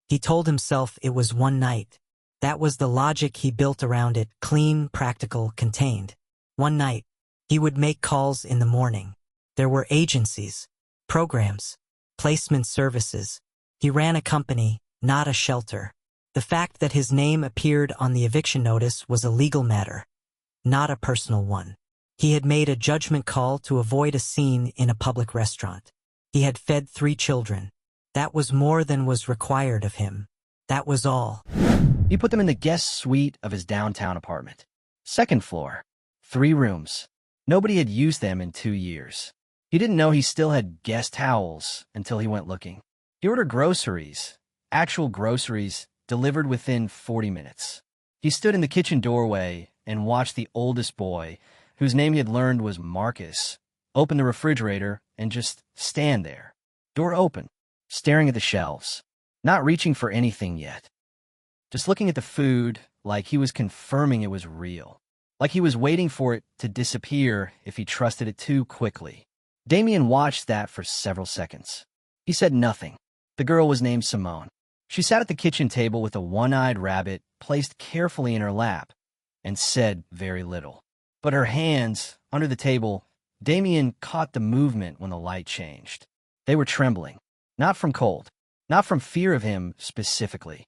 He told himself it was one night. That was the logic he built around it, clean, practical, contained. One night. He would make calls in the morning. There were agencies, programs, placement services. He ran a company, not a shelter. The fact that his name appeared on the eviction notice was a legal matter, not a personal one. He had made a judgment call to avoid a scene in a public restaurant. He had fed 3 children. That was more than was required of him. That was all. He put them in the guest suite of his downtown apartment. 2nd floor, 3 rooms. Nobody had used them in 2 years. He didn't know he still had guest towels until he went looking. He ordered groceries, actual groceries, delivered within 40 minutes. He stood in the kitchen doorway and watched the oldest boy, whose name he had learned was Marcus, open the refrigerator and just stand there, door open, staring at the shelves, not reaching for anything yet. Just looking at the food like he was confirming it was real, like he was waiting for it to disappear if he trusted it too quickly. Damien watched that for several seconds. He said nothing. The girl was named Simone. She sat at the kitchen table with a one-eyed rabbit placed carefully in her lap and said very little. But her hands, under the table, Damien caught the movement when the light changed. They were trembling, not from cold, not from fear of him specifically,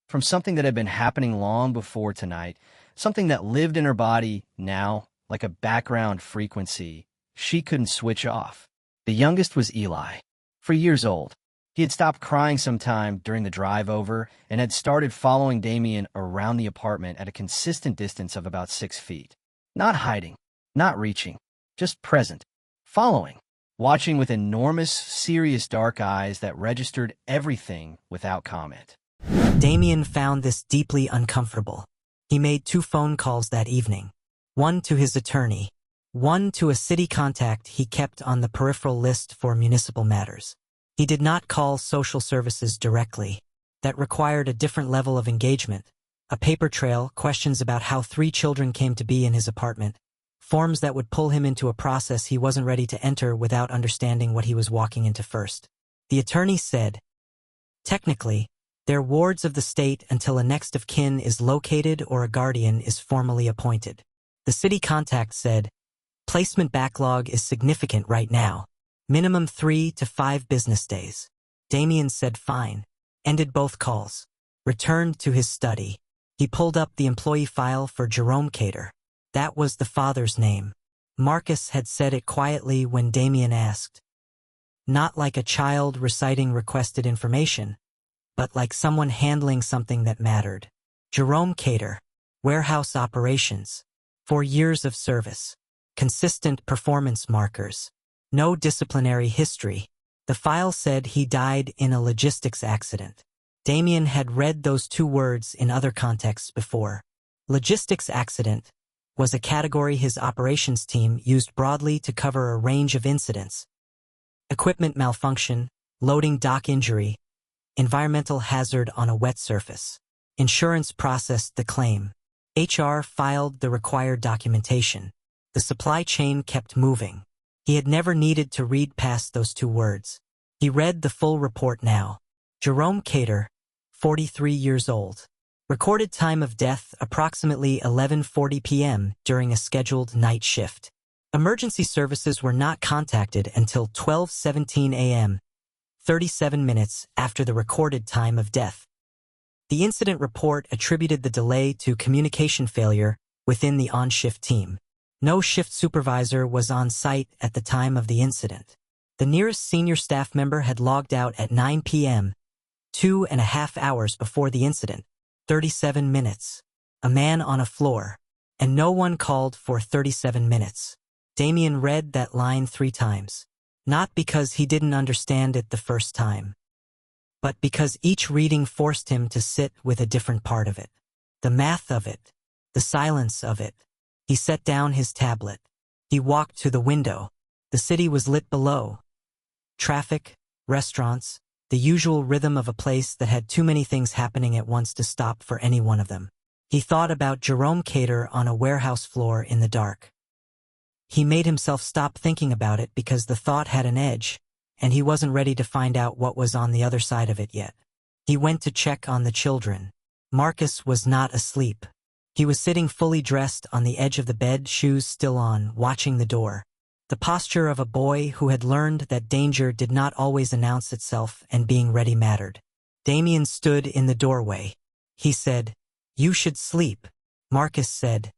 from something that had been happening long before tonight, something that lived in her body now like a background frequency she couldn't switch off. The youngest was Eli, 3 years old. He had stopped crying sometime during the drive over and had started following Damien around the apartment at a consistent distance of about 6 feet. Not hiding, not reaching, just present, following, watching with enormous, serious dark eyes that registered everything without comment. Damien found this deeply uncomfortable. He made 2 phone calls that evening. One to his attorney, one to a city contact he kept on the peripheral list for municipal matters. He did not call social services directly. That required a different level of engagement. A paper trail, questions about how 3 children came to be in his apartment, forms that would pull him into a process he wasn't ready to enter without understanding what he was walking into first. The attorney said, technically, they're wards of the state until a next of kin is located or a guardian is formally appointed. The city contact said, placement backlog is significant right now. Minimum 3 to 5 business days. Damien said fine, ended both calls, returned to his study. He pulled up the employee file for Jerome Cater. That was the father's name. Marcus had said it quietly when Damien asked. Not like a child reciting requested information, but like someone handling something that mattered. Jerome Cater, warehouse operations, 4 years of service, consistent performance markers. No disciplinary history. The file said he died in a logistics accident. Damien had read those 2 words in other contexts before. Logistics accident was a category his operations team used broadly to cover a range of incidents. Equipment malfunction, loading dock injury, environmental hazard on a wet surface. Insurance processed the claim. HR filed the required documentation. The supply chain kept moving. He had never needed to read past those 2 words. He read the full report now. Jerome Cater, 43 years old. Recorded time of death approximately 11:40 p.m. during a scheduled night shift. Emergency services were not contacted until 12:17 a.m., 37 minutes after the recorded time of death. The incident report attributed the delay to communication failure within the on-shift team. No shift supervisor was on site at the time of the incident. The nearest senior staff member had logged out at 9 p.m., 2.5 hours before the incident, 37 minutes. A man on a floor, and no one called for 37 minutes. Damien read that line 3 times, not because he didn't understand it the first time, but because each reading forced him to sit with a different part of it. The math of it, the silence of it. He set down his tablet. He walked to the window. The city was lit below. Traffic, restaurants, the usual rhythm of a place that had too many things happening at once to stop for any one of them. He thought about Jerome Cater on a warehouse floor in the dark. He made himself stop thinking about it because the thought had an edge, and he wasn't ready to find out what was on the other side of it yet. He went to check on the children. Marcus was not asleep. He was sitting fully dressed on the edge of the bed, shoes still on, watching the door. The posture of a boy who had learned that danger did not always announce itself and being ready mattered. Damien stood in the doorway. He said, "You should sleep." Marcus said,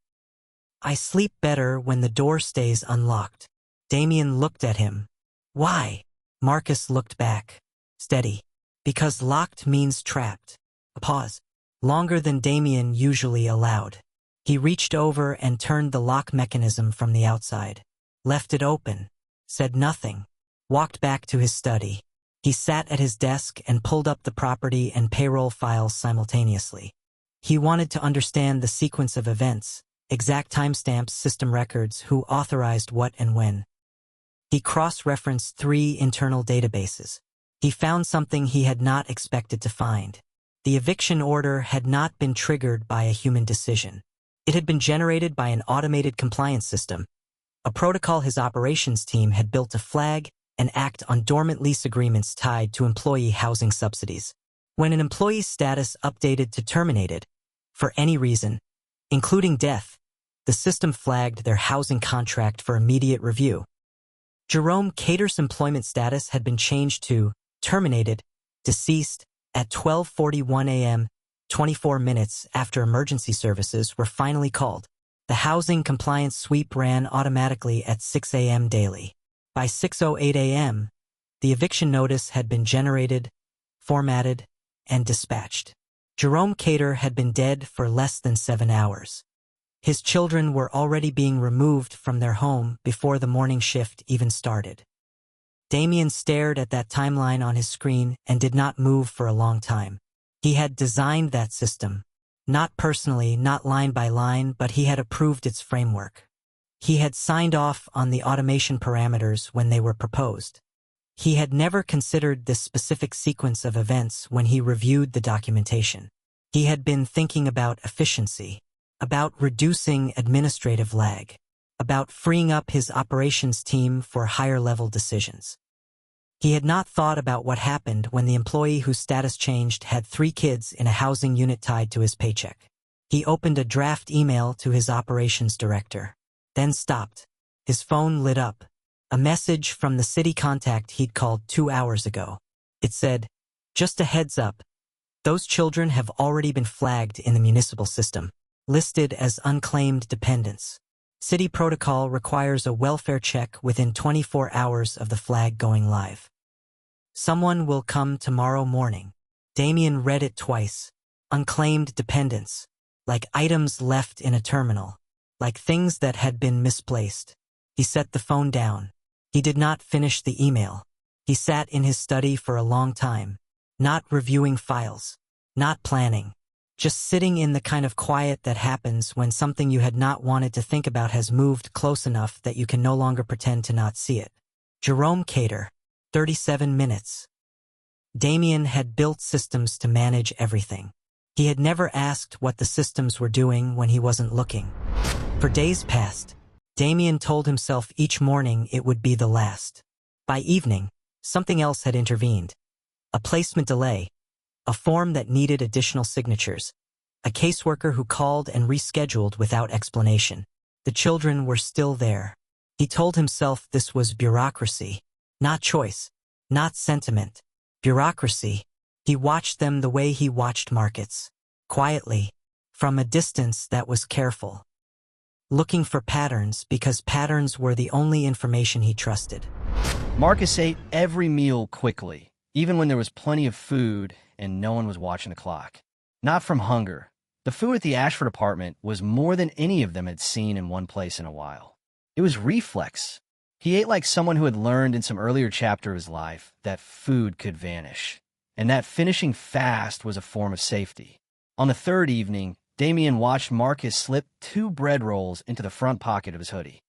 "I sleep better when the door stays unlocked." Damien looked at him. "Why?" Marcus looked back. "Steady. Because locked means trapped." A pause. Longer than Damien usually allowed. He reached over and turned the lock mechanism from the outside. Left it open. Said nothing. Walked back to his study. He sat at his desk and pulled up the property and payroll files simultaneously. He wanted to understand the sequence of events, exact timestamps, system records, who authorized what and when. He cross-referenced 3 internal databases. He found something he had not expected to find. The eviction order had not been triggered by a human decision. It had been generated by an automated compliance system, a protocol his operations team had built to flag and act on dormant lease agreements tied to employee housing subsidies. When an employee's status updated to terminated, for any reason, including death, the system flagged their housing contract for immediate review. Jerome Cater's employment status had been changed to terminated, deceased, at 12:41 a.m., 24 minutes after emergency services were finally called. The housing compliance sweep ran automatically at 6 a.m. daily. By 6:08 a.m., the eviction notice had been generated, formatted, and dispatched. Jerome Cater had been dead for less than 7 hours. His children were already being removed from their home before the morning shift even started. Damien stared at that timeline on his screen and did not move for a long time. He had designed that system, not personally, not line by line, but he had approved its framework. He had signed off on the automation parameters when they were proposed. He had never considered this specific sequence of events when he reviewed the documentation. He had been thinking about efficiency, about reducing administrative lag, about freeing up his operations team for higher-level decisions. He had not thought about what happened when the employee whose status changed had 3 kids in a housing unit tied to his paycheck. He opened a draft email to his operations director, then stopped. His phone lit up. A message from the city contact he'd called 2 hours ago. It said, "Just a heads up. Those children have already been flagged in the municipal system, listed as unclaimed dependents. City protocol requires a welfare check within 24 hours of the flag going live. Someone will come tomorrow morning." Damien read it twice. Unclaimed dependents, like items left in a terminal, like things that had been misplaced. He set the phone down. He did not finish the email. He sat in his study for a long time, not reviewing files, not planning. Just sitting in the kind of quiet that happens when something you had not wanted to think about has moved close enough that you can no longer pretend to not see it. Jerome Cater, 37 minutes. Damien had built systems to manage everything. He had never asked what the systems were doing when he wasn't looking. For days past, Damien told himself each morning it would be the last. By evening, something else had intervened. A placement delay. A form that needed additional signatures. A caseworker who called and rescheduled without explanation. The children were still there. He told himself this was bureaucracy, not choice, not sentiment. Bureaucracy. He watched them the way he watched markets. Quietly, from a distance that was careful. Looking for patterns because patterns were the only information he trusted. Marcus ate every meal quickly, even when there was plenty of food and no one was watching the clock. Not from hunger. The food at the Ashford apartment was more than any of them had seen in one place in a while. It was reflex. He ate like someone who had learned in some earlier chapter of his life that food could vanish, and that finishing fast was a form of safety. On the 3rd evening, Damien watched Marcus slip 2 bread rolls into the front pocket of his hoodie.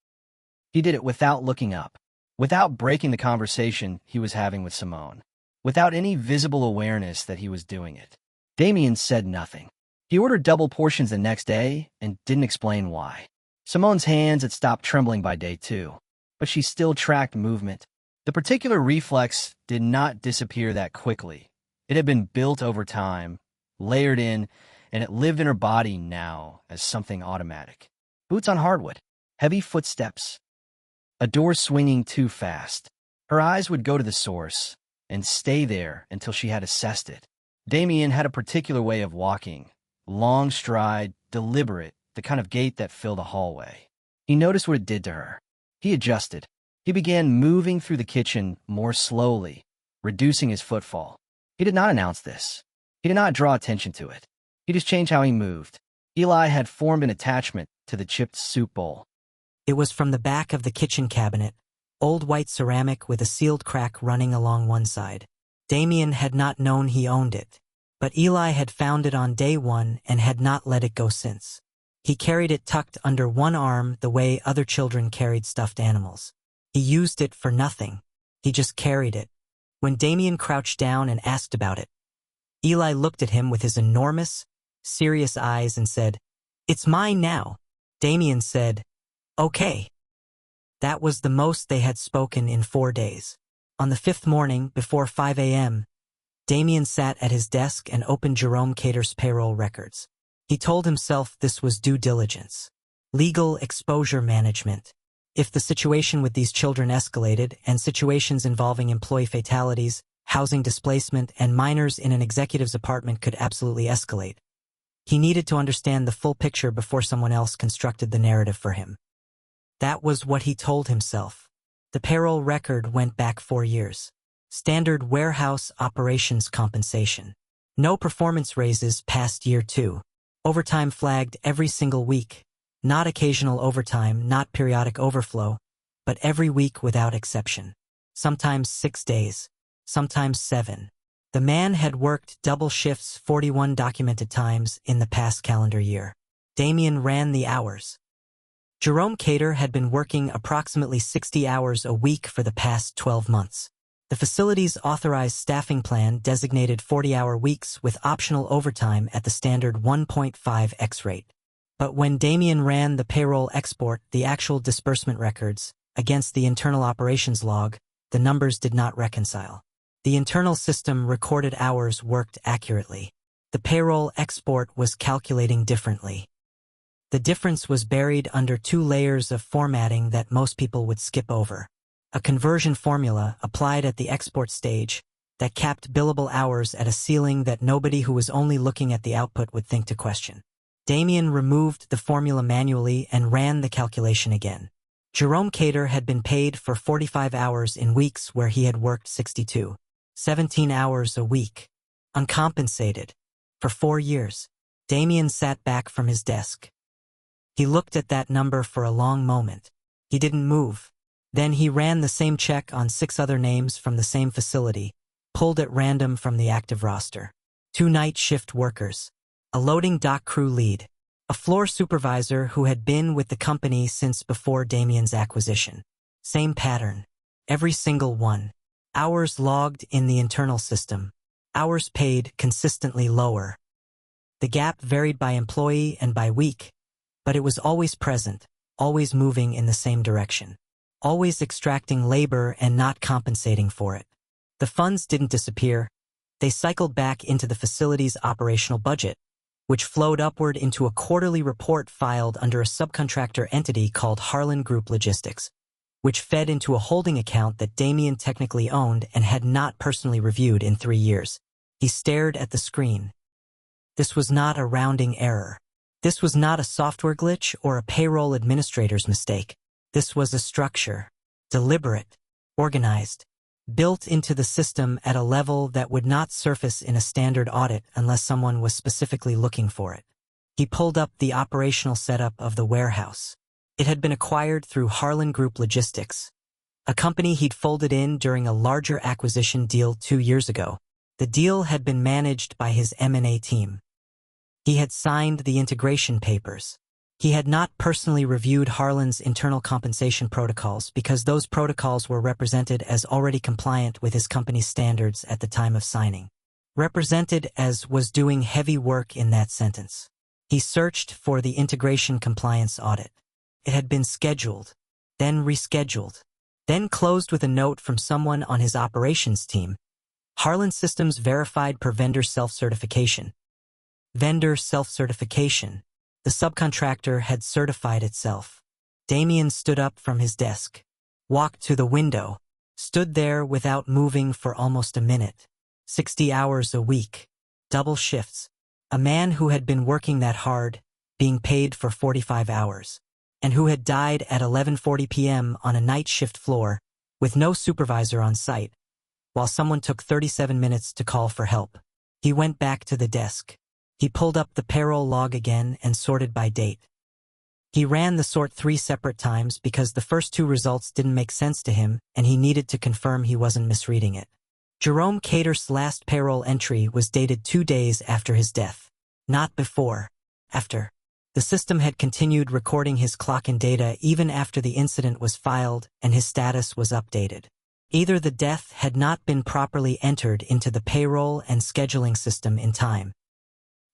He did it without looking up, without breaking the conversation he was having with Simone, without any visible awareness that he was doing it. Damien said nothing. He ordered double portions the next day and didn't explain why. Simone's hands had stopped trembling by day 2, but she still tracked movement. The particular reflex did not disappear that quickly. It had been built over time, layered in, and it lived in her body now as something automatic. Boots on hardwood, heavy footsteps, a door swinging too fast. Her eyes would go to the source and stay there until she had assessed it. Damien had a particular way of walking, long stride, deliberate, the kind of gait that filled a hallway. He noticed what it did to her. He adjusted. He began moving through the kitchen more slowly, reducing his footfall. He did not announce this. He did not draw attention to it. He just changed how he moved. Eli had formed an attachment to the chipped soup bowl. It was from the back of the kitchen cabinet, old white ceramic with a sealed crack running along one side. Damien had not known he owned it, but Eli had found it on day one and had not let it go since. He carried it tucked under one arm the way other children carried stuffed animals. He used it for nothing. He just carried it. When Damien crouched down and asked about it, Eli looked at him with his enormous, serious eyes and said, "It's mine now." Damien said, "Okay." That was the most they had spoken in 4 days. On the fifth morning, before 5 a.m., Damien sat at his desk and opened Jerome Cater's payroll records. He told himself this was due diligence, legal exposure management. If the situation with these children escalated and situations involving employee fatalities, housing displacement, and minors in an executive's apartment could absolutely escalate, he needed to understand the full picture before someone else constructed the narrative for him. That was what he told himself. The payroll record went back 4 years. Standard warehouse operations compensation. No performance raises past year 2. Overtime flagged every single week. Not occasional overtime, not periodic overflow, but every week without exception. Sometimes 6 days, sometimes 7. The man had worked double shifts 41 documented times in the past calendar year. Damien ran the hours. Jerome Cater had been working approximately 60 hours a week for the past 12 months. The facility's authorized staffing plan designated 40-hour weeks with optional overtime at the standard 1.5x rate. But when Damien ran the payroll export, the actual disbursement records, against the internal operations log, the numbers did not reconcile. The internal system recorded hours worked accurately. The payroll export was calculating differently. The difference was buried under 2 layers of formatting that most people would skip over. A conversion formula applied at the export stage that capped billable hours at a ceiling that nobody who was only looking at the output would think to question. Damien removed the formula manually and ran the calculation again. Jerome Cater had been paid for 45 hours in weeks where he had worked 62, 17 hours a week, uncompensated, for 4 years. Damien sat back from his desk. He looked at that number for a long moment. He didn't move. Then he ran the same check on 6 other names from the same facility, pulled at random from the active roster. 2 night shift workers, a loading dock crew lead, a floor supervisor who had been with the company since before Damien's acquisition. Same pattern. Every single one. Hours logged in the internal system. Hours paid consistently lower. The gap varied by employee and by week, but it was always present, always moving in the same direction. Always extracting labor and not compensating for it. The funds didn't disappear. They cycled back into the facility's operational budget, which flowed upward into a quarterly report filed under a subcontractor entity called Harlan Group Logistics, which fed into a holding account that Damien technically owned and had not personally reviewed in 3 years. He stared at the screen. This was not a rounding error. This was not a software glitch or a payroll administrator's mistake. This was a structure, deliberate, organized, built into the system at a level that would not surface in a standard audit unless someone was specifically looking for it. He pulled up the operational setup of the warehouse. It had been acquired through Harlan Group Logistics, a company he'd folded in during a larger acquisition deal 2 years ago. The deal had been managed by his M&A team. He had signed the integration papers. He had not personally reviewed Harlan's internal compensation protocols because those protocols were represented as already compliant with his company's standards at the time of signing. Represented as was doing heavy work in that sentence. He searched for the integration compliance audit. It had been scheduled, then rescheduled, then closed with a note from someone on his operations team. Harlan Systems verified per vendor self-certification. Vendor self-certification. The subcontractor had certified itself. Damien stood up from his desk, walked to the window, stood there without moving for almost a minute. 60 hours a week. Double shifts. A man who had been working that hard, being paid for 45 hours, and who had died at 11:40 p.m. on a night shift floor, with no supervisor on site, while someone took 37 minutes to call for help. He went back to the desk. He pulled up the payroll log again and sorted by date. He ran the sort 3 separate times because the first 2 results didn't make sense to him and he needed to confirm he wasn't misreading it. Jerome Cater's last payroll entry was dated 2 days after his death. Not before. After. The system had continued recording his clock-in data even after the incident was filed and his status was updated. Either the death had not been properly entered into the payroll and scheduling system in time,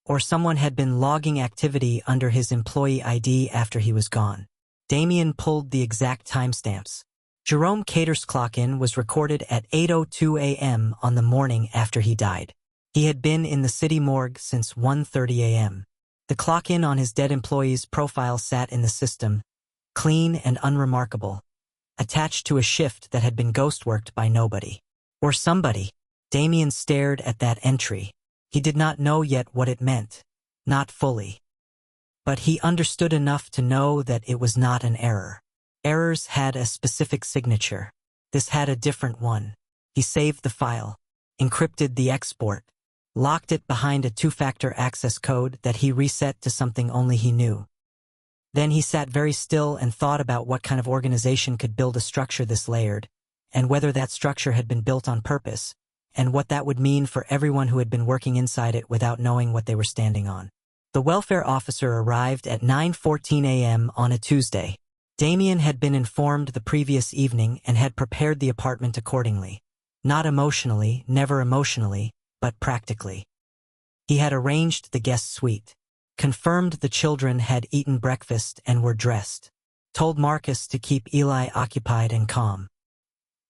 or someone had been logging activity under his employee ID after he was gone. Damien pulled the exact timestamps. Jerome Cater's clock-in was recorded at 8:02 a.m. on the morning after he died. He had been in the city morgue since 1:30 a.m. The clock-in on his dead employee's profile sat in the system, clean and unremarkable, attached to a shift that had been ghost-worked by nobody. Or somebody. Damien stared at that entry. He did not know yet what it meant. Not fully. But he understood enough to know that it was not an error. Errors had a specific signature. This had a different one. He saved the file, encrypted the export, locked it behind a 2-factor access code that he reset to something only he knew. Then he sat very still and thought about what kind of organization could build a structure this layered, and whether that structure had been built on purpose, and what that would mean for everyone who had been working inside it without knowing what they were standing on. The welfare officer arrived at 9:14 a.m. on a Tuesday. Damien had been informed the previous evening and had prepared the apartment accordingly. Not emotionally, never emotionally, but practically. He had arranged the guest suite, confirmed the children had eaten breakfast and were dressed, told Marcus to keep Eli occupied and calm.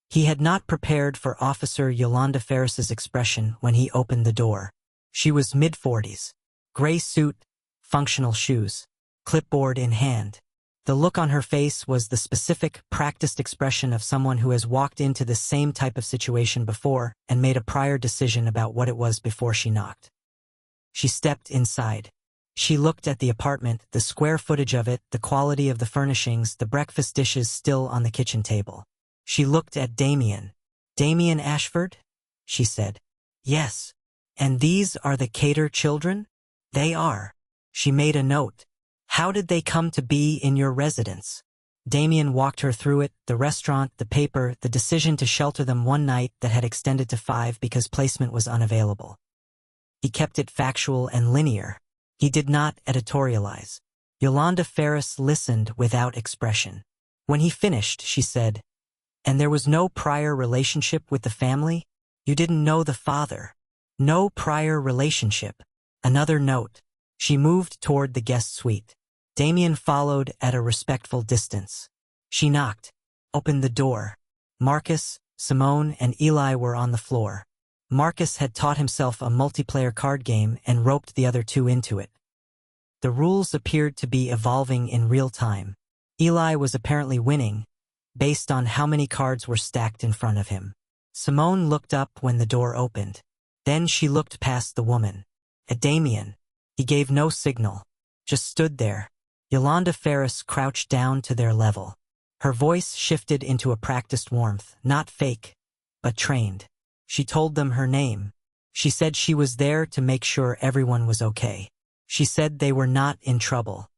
He had not prepared for Officer Yolanda Ferris's expression when he opened the door. She was mid-40s, gray suit, functional shoes, clipboard in hand. The look on her face was the specific, practiced expression of someone who has walked into the same type of situation before and made a prior decision about what it was before she knocked. She stepped inside. She looked at the apartment, the square footage of it, the quality of the furnishings, the breakfast dishes still on the kitchen table. She looked at Damien. "Damien Ashford?" she said. "Yes. And these are the Cater children?" "They are." She made a note. "How did they come to be in your residence?" Damien walked her through it, the restaurant, the paper, the decision to shelter them one night that had extended to 5 because placement was unavailable. He kept it factual and linear. He did not editorialize. Yolanda Ferris listened without expression. When he finished, she said, "And there was no prior relationship with the family? You didn't know the father? No prior relationship?" Another note. She moved toward the guest suite. Damien followed at a respectful distance. She knocked, opened the door. Marcus, Simone, and Eli were on the floor. Marcus had taught himself a multiplayer card game and roped the other 2 into it. The rules appeared to be evolving in real time. Eli was apparently winning, based on how many cards were stacked in front of him. Simone looked up when the door opened. Then she looked past the woman. At Damien. He gave no signal, just stood there. Yolanda Ferris crouched down to their level. Her voice shifted into a practiced warmth, not fake, but trained. She told them her name. She said she was there to make sure everyone was okay. She said they were not in trouble.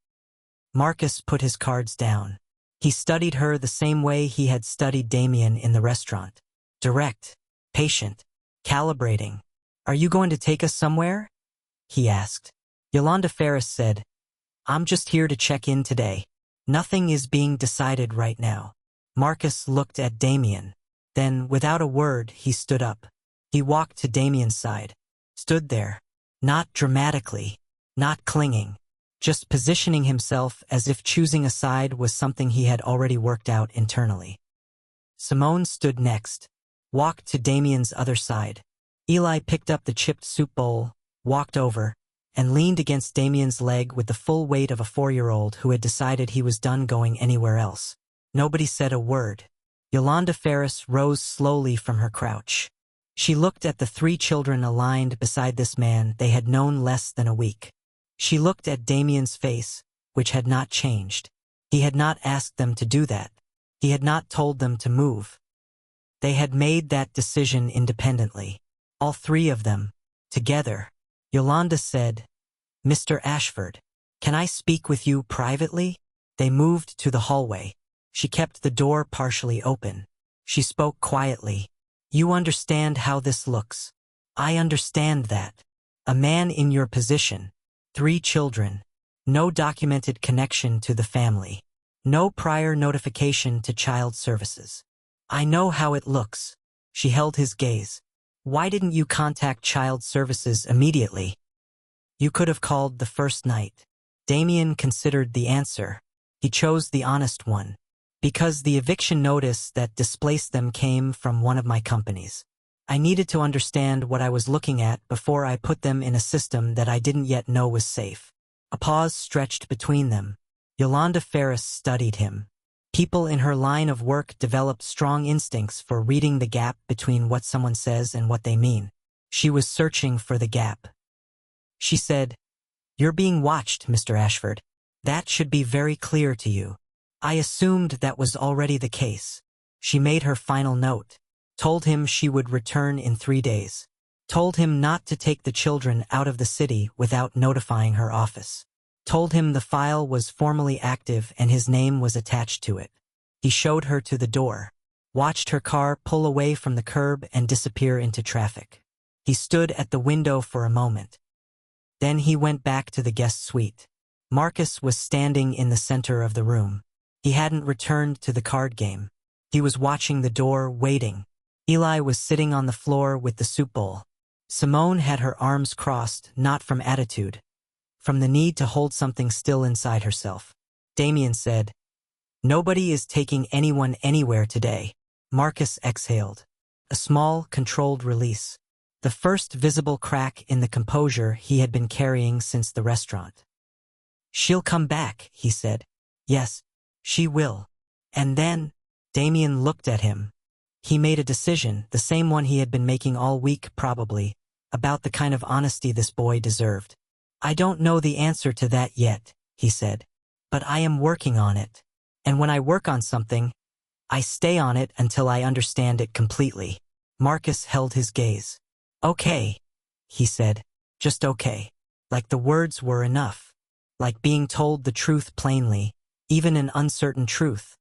Marcus put his cards down. He studied her the same way he had studied Damien in the restaurant. Direct, patient, calibrating. "Are you going to take us somewhere?" he asked. Yolanda Ferris said, "I'm just here to check in today. Nothing is being decided right now." Marcus looked at Damien. Then, without a word, he stood up. He walked to Damien's side. Stood there. Not dramatically. Not clinging. Just positioning himself as if choosing a side was something he had already worked out internally. Simone stood next. Walked to Damien's other side. Eli picked up the chipped soup bowl, walked over, and leaned against Damien's leg with the full weight of a 4-year-old who had decided he was done going anywhere else. Nobody said a word. Yolanda Ferris rose slowly from her crouch. She looked at the 3 children aligned beside this man they had known less than a week. She looked at Damien's face, which had not changed. He had not asked them to do that. He had not told them to move. They had made that decision independently. All 3 of them, together. Yolanda said, "Mr. Ashford, can I speak with you privately?" They moved to the hallway. She kept the door partially open. She spoke quietly. "You understand how this looks. I understand that. A man in your position, 3 children, no documented connection to the family, no prior notification to child services. I know how it looks." She held his gaze. "Why didn't you contact child services immediately? You could have called the first night." Damien considered the answer. He chose the honest one. "Because the eviction notice that displaced them came from one of my companies. I needed to understand what I was looking at before I put them in a system that I didn't yet know was safe." A pause stretched between them. Yolanda Ferris studied him. People in her line of work develop strong instincts for reading the gap between what someone says and what they mean. She was searching for the gap. She said, "You're being watched, Mr. Ashford. That should be very clear to you." I assumed that was already the case. She made her final note. Told him she would return in 3 days. Told him not to take the children out of the city without notifying her office. Told him the file was formally active and his name was attached to it. He showed her to the door, watched her car pull away from the curb and disappear into traffic. He stood at the window for a moment. Then he went back to the guest suite. Marcus was standing in the center of the room. He hadn't returned to the card game. He was watching the door, waiting. Eli was sitting on the floor with the soup bowl. Simone had her arms crossed, not from attitude, from the need to hold something still inside herself. Damien said, "Nobody is taking anyone anywhere today." Marcus exhaled. A small, controlled release. The first visible crack in the composure he had been carrying since the restaurant. "She'll come back," he said. "Yes, she will." And then, Damien looked at him. He made a decision, the same one he had been making all week probably, about the kind of honesty this boy deserved. "I don't know the answer to that yet," he said. "But I am working on it. And when I work on something, I stay on it until I understand it completely." Marcus held his gaze. "Okay," he said. "Just okay." Like the words were enough. Like being told the truth plainly, even an uncertain truth,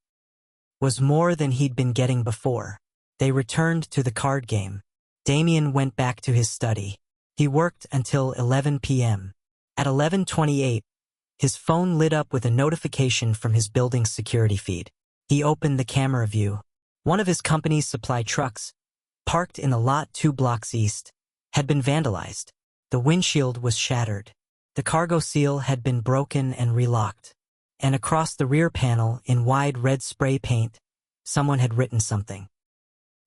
was more than he'd been getting before. They returned to the card game. Damien went back to his study. He worked until 11 p.m. At 11:28, his phone lit up with a notification from his building's security feed. He opened the camera view. One of his company's supply trucks, parked in the lot 2 blocks east, had been vandalized. The windshield was shattered. The cargo seal had been broken and relocked. And across the rear panel, in wide red spray paint, someone had written something.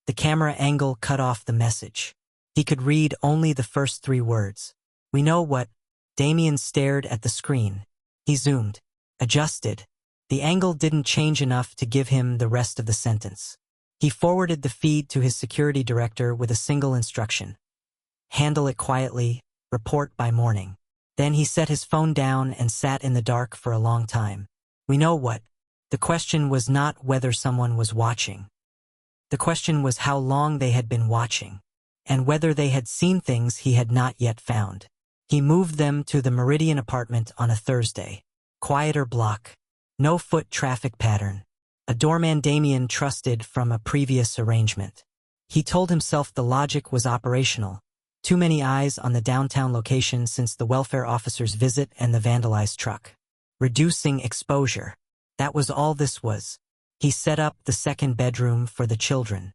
The camera angle cut off the message. He could read only the first 3 words. "We know what." Damien stared at the screen. He zoomed, adjusted. The angle didn't change enough to give him the rest of the sentence. He forwarded the feed to his security director with a single instruction. "Handle it quietly, report by morning." Then he set his phone down and sat in the dark for a long time. We know what. The question was not whether someone was watching. The question was how long they had been watching, and whether they had seen things he had not yet found. He moved them to the Meridian apartment on a Thursday. Quieter block. No foot traffic pattern. A doorman Damien trusted from a previous arrangement. He told himself the logic was operational. Too many eyes on the downtown location since the welfare officer's visit and the vandalized truck. Reducing exposure. That was all this was. He set up the second bedroom for the children.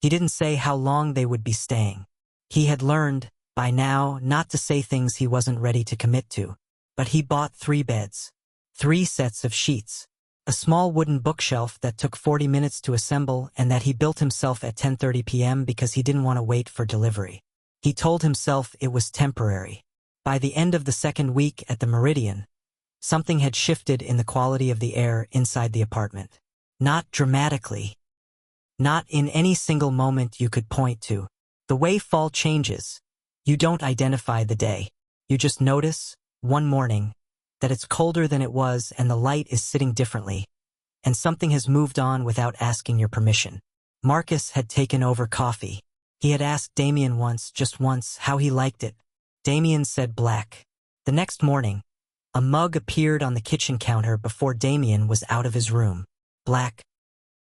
He didn't say how long they would be staying. He had learned, by now, not to say things he wasn't ready to commit to. But he bought 3 beds. 3 sets of sheets. A small wooden bookshelf that took 40 minutes to assemble and that he built himself at 10:30 p.m. because he didn't want to wait for delivery. He told himself it was temporary. By the end of the second week at the Meridian, something had shifted in the quality of the air inside the apartment. Not dramatically. Not in any single moment you could point to. The way fall changes. You don't identify the day. You just notice, one morning, that it's colder than it was and the light is sitting differently, and something has moved on without asking your permission. Marcus had taken over coffee. He had asked Damien once, just once, how he liked it. Damien said black. The next morning, a mug appeared on the kitchen counter before Damien was out of his room. Black.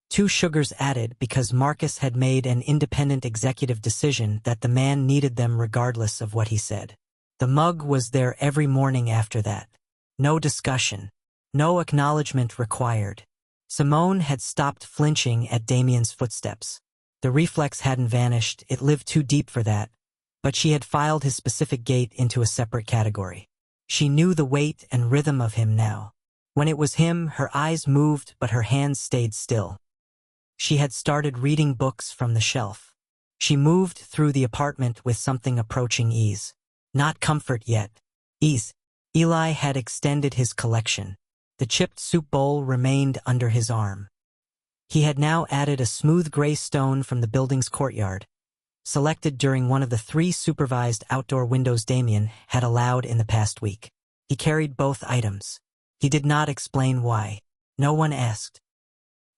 2 sugars added because Marcus had made an independent executive decision that the man needed them regardless of what he said. The mug was there every morning after that. No discussion. No acknowledgement required. Simone had stopped flinching at Damien's footsteps. The reflex hadn't vanished, it lived too deep for that, but she had filed his specific gait into a separate category. She knew the weight and rhythm of him now. When it was him, her eyes moved but her hands stayed still. She had started reading books from the shelf. She moved through the apartment with something approaching ease. Not comfort yet. Ease. Eli had extended his collection. The chipped soup bowl remained under his arm. He had now added a smooth gray stone from the building's courtyard, selected during one of the 3 supervised outdoor windows Damien had allowed in the past week. He carried both items. He did not explain why. No one asked.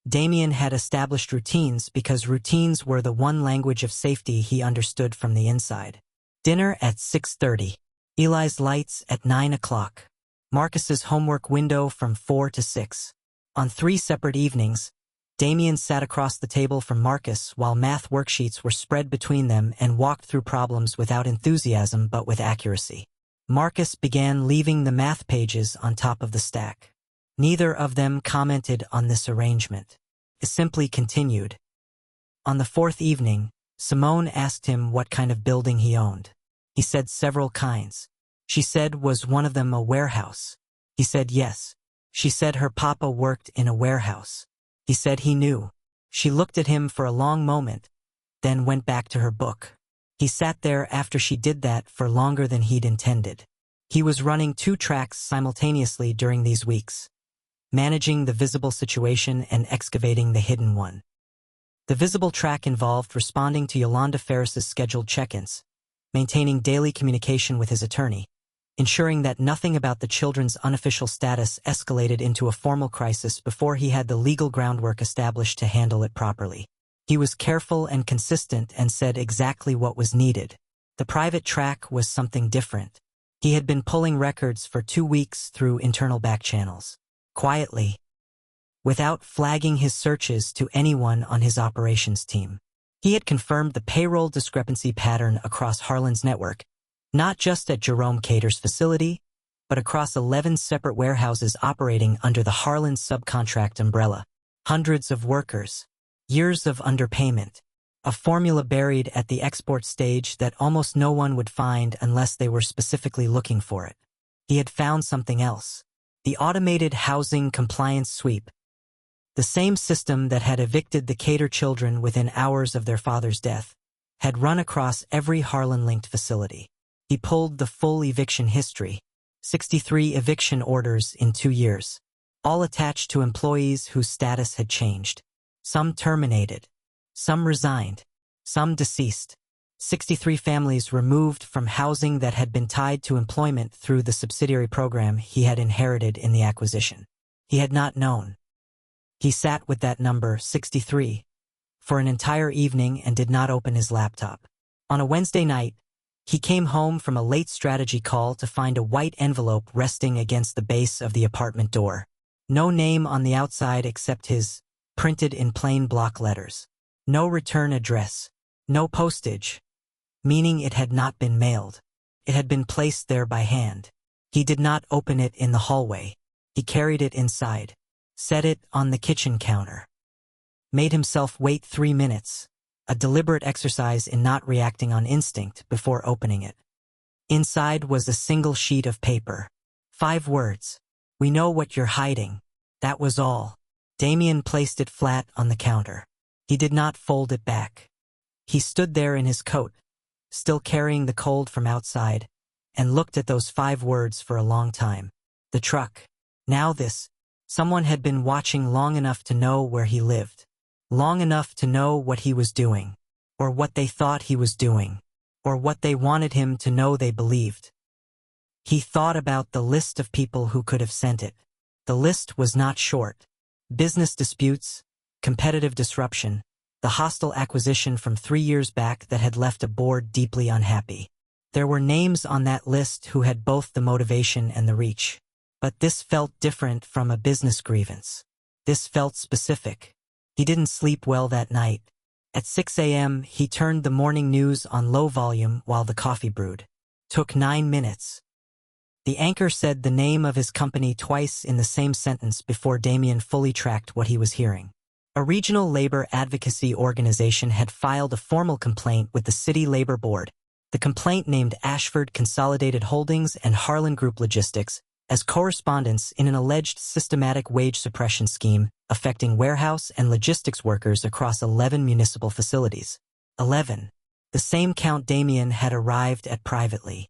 Damien had established routines because routines were the one language of safety he understood from the inside. Dinner at 6:30. Eli's lights at 9 o'clock. Marcus's homework window from 4 to 6. On 3 separate evenings, Damien sat across the table from Marcus while math worksheets were spread between them and walked through problems without enthusiasm but with accuracy. Marcus began leaving the math pages on top of the stack. Neither of them commented on this arrangement. It simply continued. On the 4th evening, Simone asked him what kind of building he owned. He said several kinds. She said, was one of them a warehouse? He said yes. She said her papa worked in a warehouse. He said he knew. She looked at him for a long moment, then went back to her book. He sat there after she did that for longer than he'd intended. He was running 2 tracks simultaneously during these weeks, managing the visible situation and excavating the hidden one. The visible track involved responding to Yolanda Ferris's scheduled check-ins, maintaining daily communication with his attorney, ensuring that nothing about the children's unofficial status escalated into a formal crisis before he had the legal groundwork established to handle it properly. He was careful and consistent and said exactly what was needed. The private track was something different. He had been pulling records for 2 weeks through internal back channels, quietly, without flagging his searches to anyone on his operations team. He had confirmed the payroll discrepancy pattern across Harlan's network, not just at Jerome Cater's facility, but across 11 separate warehouses operating under the Harlan subcontract umbrella. Hundreds of workers, years of underpayment, a formula buried at the export stage that almost no one would find unless they were specifically looking for it. He had found something else. The automated housing compliance sweep. The same system that had evicted the Cater children within hours of their father's death had run across every Harlan-linked facility. He pulled the full eviction history, 63 eviction orders in 2 years, all attached to employees whose status had changed. Some terminated, some resigned, some deceased. 63 families removed from housing that had been tied to employment through the subsidiary program he had inherited in the acquisition. He had not known. He sat with that number, 63, for an entire evening and did not open his laptop. On a Wednesday night, he came home from a late strategy call to find a white envelope resting against the base of the apartment door. No name on the outside except his, printed in plain block letters. No return address. No postage, meaning it had not been mailed. It had been placed there by hand. He did not open it in the hallway. He carried it inside, set it on the kitchen counter, made himself wait 3 minutes, a deliberate exercise in not reacting on instinct before opening it. Inside was a single sheet of paper. 5 words. "We know what you're hiding." That was all. Damien placed it flat on the counter. He did not fold it back. He stood there in his coat, still carrying the cold from outside, and looked at those 5 words for a long time. The truck. Now this. Someone had been watching long enough to know where he lived. Long enough to know what he was doing. Or what they thought he was doing. Or what they wanted him to know they believed. He thought about the list of people who could have sent it. The list was not short. Business disputes, competitive disruption, the hostile acquisition from 3 years back that had left a board deeply unhappy. There were names on that list who had both the motivation and the reach. But this felt different from a business grievance. This felt specific. He didn't sleep well that night. At 6 a.m., he turned the morning news on low volume while the coffee brewed. Took 9 minutes. The anchor said the name of his company twice in the same sentence before Damien fully tracked what he was hearing. A regional labor advocacy organization had filed a formal complaint with the City Labor Board. The complaint named Ashford Consolidated Holdings and Harlan Group Logistics as correspondents in an alleged systematic wage suppression scheme affecting warehouse and logistics workers across 11 municipal facilities. 11. The same count Damien had arrived at privately.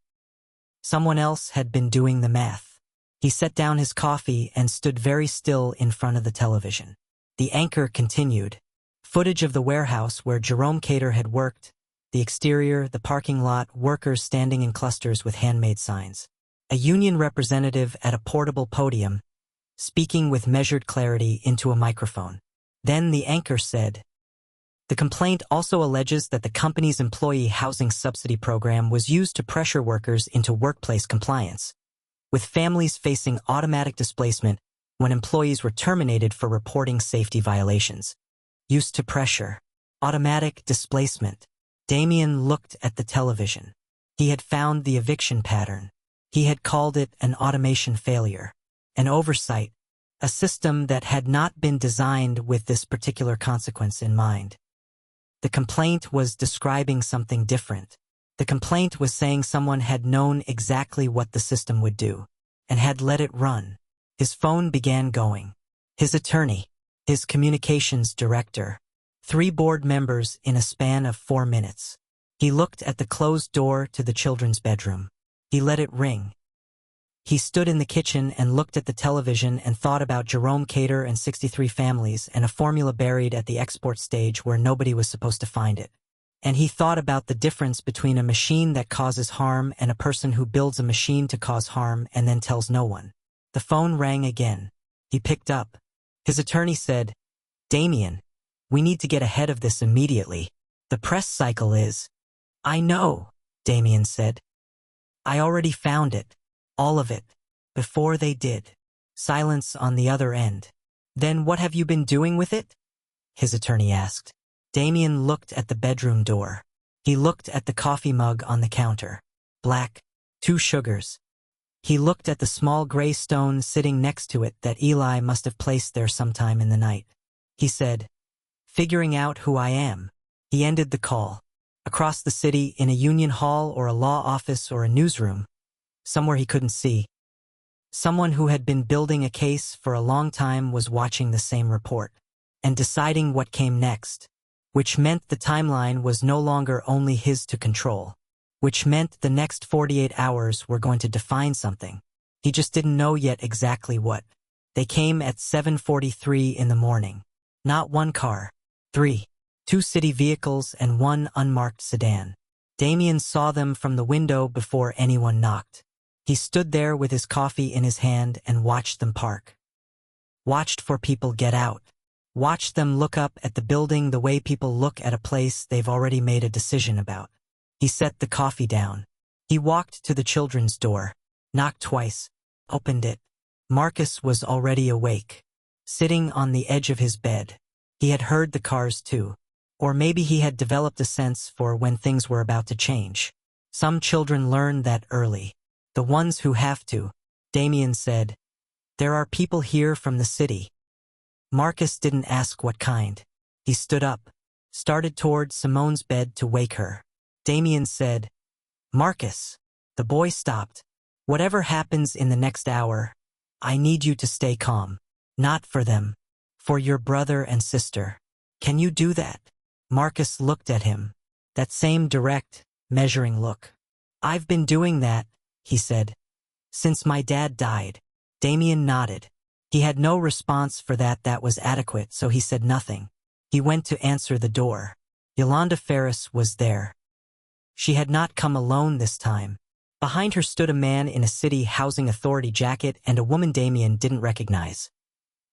Someone else had been doing the math. He set down his coffee and stood very still in front of the television. The anchor continued. Footage of the warehouse where Jerome Cater had worked, the exterior, the parking lot, workers standing in clusters with handmade signs. A union representative at a portable podium, speaking with measured clarity into a microphone. Then the anchor said, "The complaint also alleges that the company's employee housing subsidy program was used to pressure workers into workplace compliance, with families facing automatic displacement when employees were terminated for reporting safety violations. Used to pressure. Automatic displacement." Damien looked at the television. He had found the eviction pattern. He had called it an automation failure, an oversight, a system that had not been designed with this particular consequence in mind. The complaint was describing something different. The complaint was saying someone had known exactly what the system would do, and had let it run. His phone began going. His attorney, his communications director, 3 board members in a span of 4 minutes. He looked at the closed door to the children's bedroom. He let it ring. He stood in the kitchen and looked at the television and thought about Jerome Cater and 63 families and a formula buried at the export stage where nobody was supposed to find it. And he thought about the difference between a machine that causes harm and a person who builds a machine to cause harm and then tells no one. The phone rang again. He picked up. His attorney said, "Damien, we need to get ahead of this immediately. The press cycle is—" "I know," Damien said. "I already found it. All of it. Before they did." Silence on the other end. "Then what have you been doing with it?" his attorney asked. Damien looked at the bedroom door. He looked at the coffee mug on the counter. Black. 2 sugars. He looked at the small gray stone sitting next to it that Eli must have placed there sometime in the night. He said, "Figuring out who I am." He ended the call. Across the city, in a union hall or a law office or a newsroom, somewhere he couldn't see, someone who had been building a case for a long time was watching the same report and deciding what came next, which meant the timeline was no longer only his to control, which meant the next 48 hours were going to define something. He just didn't know yet exactly what. They came at 7:43 in the morning. Not 1 car. 3. 2 city vehicles and 1 unmarked sedan. Damien saw them from the window before anyone knocked. He stood there with his coffee in his hand and watched them park. Watched for people get out. Watched them look up at the building the way people look at a place they've already made a decision about. He set the coffee down. He walked to the children's door. Knocked twice. Opened it. Marcus was already awake. Sitting on the edge of his bed. He had heard the cars too. Or maybe he had developed a sense for when things were about to change. Some children learn that early. The ones who have to. Damien said, "There are people here from the city." Marcus didn't ask what kind. He stood up, started toward Simone's bed to wake her. Damien said, "Marcus." The boy stopped. "Whatever happens in the next hour, I need you to stay calm. Not for them. For your brother and sister. Can you do that?" Marcus looked at him. That same direct, measuring look. "I've been doing that," he said, "since my dad died." Damien nodded. He had no response for that was adequate, so he said nothing. He went to answer the door. Yolanda Ferris was there. She had not come alone this time. Behind her stood a man in a city housing authority jacket and a woman Damien didn't recognize.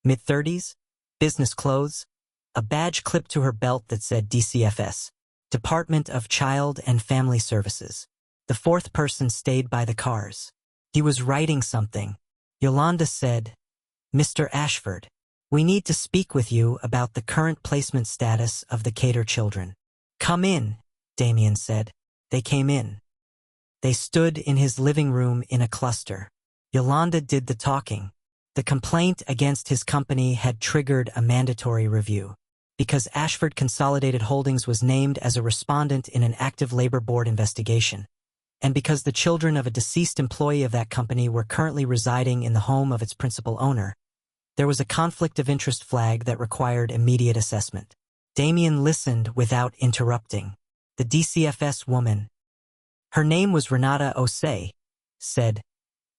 Mid-30s, business clothes, a badge clipped to her belt that said DCFS, Department of Child and Family Services. The fourth person stayed by the cars. He was writing something. Yolanda said, "Mr. Ashford, we need to speak with you about the current placement status of the Cater children." "Come in," Damien said. They came in. They stood in his living room in a cluster. Yolanda did the talking. The complaint against his company had triggered a mandatory review. Because Ashford Consolidated Holdings was named as a respondent in an active labor board investigation, and because the children of a deceased employee of that company were currently residing in the home of its principal owner, there was a conflict of interest flag that required immediate assessment. Damien listened without interrupting. The DCFS woman, her name was Renata Osei, said,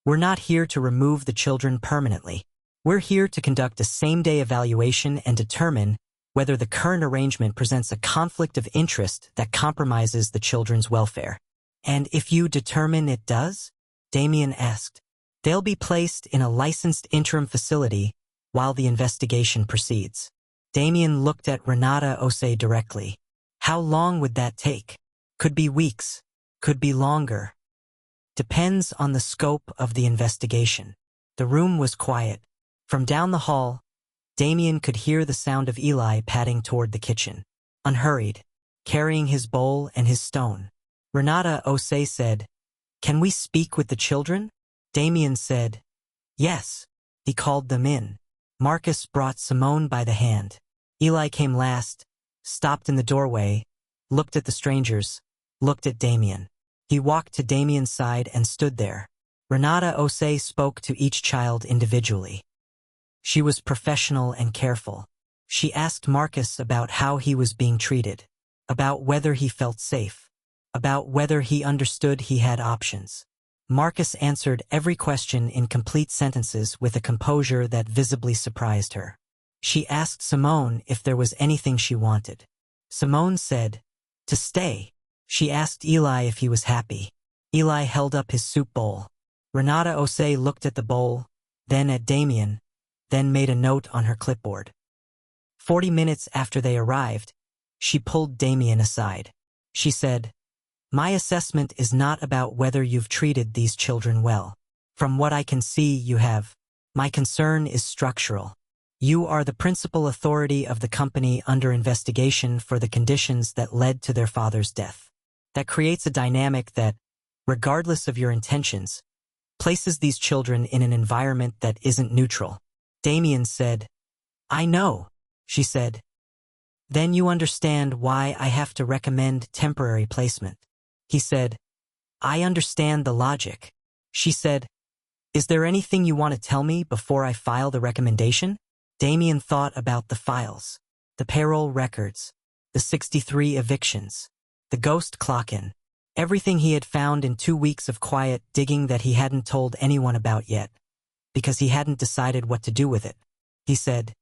"We're not here to remove the children permanently. We're here to conduct a same-day evaluation and determine whether the current arrangement presents a conflict of interest that compromises the children's welfare." "And if you determine it does?" Damien asked. "They'll be placed in a licensed interim facility while the investigation proceeds." Damien looked at Renata Osei directly. "How long would that take?" "Could be weeks. Could be longer. Depends on the scope of the investigation." The room was quiet. From down the hall, Damien could hear the sound of Eli padding toward the kitchen, unhurried, carrying his bowl and his stone. Renata Osei said, "Can we speak with the children?" Damien said, "Yes." He called them in. Marcus brought Simone by the hand. Eli came last, stopped in the doorway, looked at the strangers, looked at Damien. He walked to Damien's side and stood there. Renata Osei spoke to each child individually. She was professional and careful. She asked Marcus about how he was being treated, about whether he felt safe, about whether he understood he had options. Marcus answered every question in complete sentences with a composure that visibly surprised her. She asked Simone if there was anything she wanted. Simone said, "To stay." She asked Eli if he was happy. Eli held up his soup bowl. Renata Osei looked at the bowl, then at Damien, then made a note on her clipboard. 40 minutes after they arrived, she pulled Damien aside. She said, "My assessment is not about whether you've treated these children well. From what I can see, you have. My concern is structural. You are the principal authority of the company under investigation for the conditions that led to their father's death. That creates a dynamic that, regardless of your intentions, places these children in an environment that isn't neutral." Damien said, "I know," she said. "Then you understand why I have to recommend temporary placement." He said, "I understand the logic." She said, "Is there anything you want to tell me before I file the recommendation?" Damien thought about the files, the payroll records, the 63 evictions, the ghost clock-in, everything he had found in 2 weeks of quiet digging that he hadn't told anyone about yet, because he hadn't decided what to do with it. He said,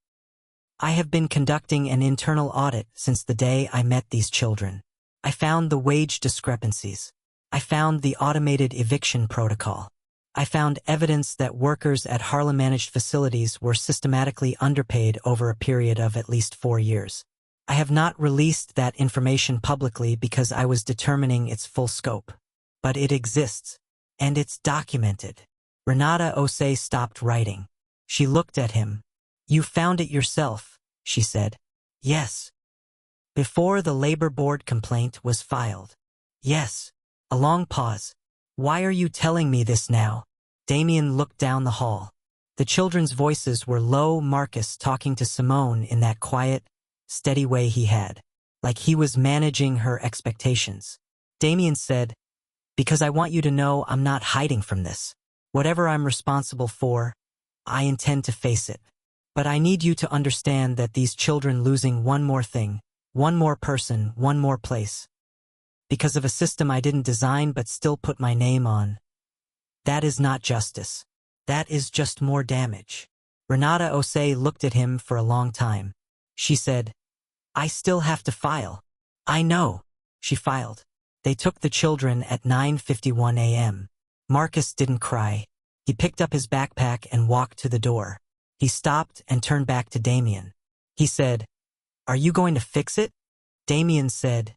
"I have been conducting an internal audit since the day I met these children. I found the wage discrepancies. I found the automated eviction protocol. I found evidence that workers at Harlem-managed facilities were systematically underpaid over a period of at least 4 years. I have not released that information publicly because I was determining its full scope. But it exists, and it's documented." Renata Osei stopped writing. She looked at him. "You found it yourself," she said. "Yes." "Before the labor board complaint was filed." "Yes." A long pause. "Why are you telling me this now?" Damien looked down the hall. The children's voices were low. Marcus talking to Simone in that quiet, steady way he had, like he was managing her expectations. Damien said, "Because I want you to know I'm not hiding from this. Whatever I'm responsible for, I intend to face it. But I need you to understand that these children losing one more thing, one more person, one more place, because of a system I didn't design but still put my name on. That is not justice. That is just more damage. Renata Osei looked at him for a long time. She said, I still have to file. I know. She filed. They took the children at 9:51 a.m. Marcus didn't cry. He picked up his backpack and walked to the door. He stopped and turned back to Damien. He said, Are you going to fix it? Damien said,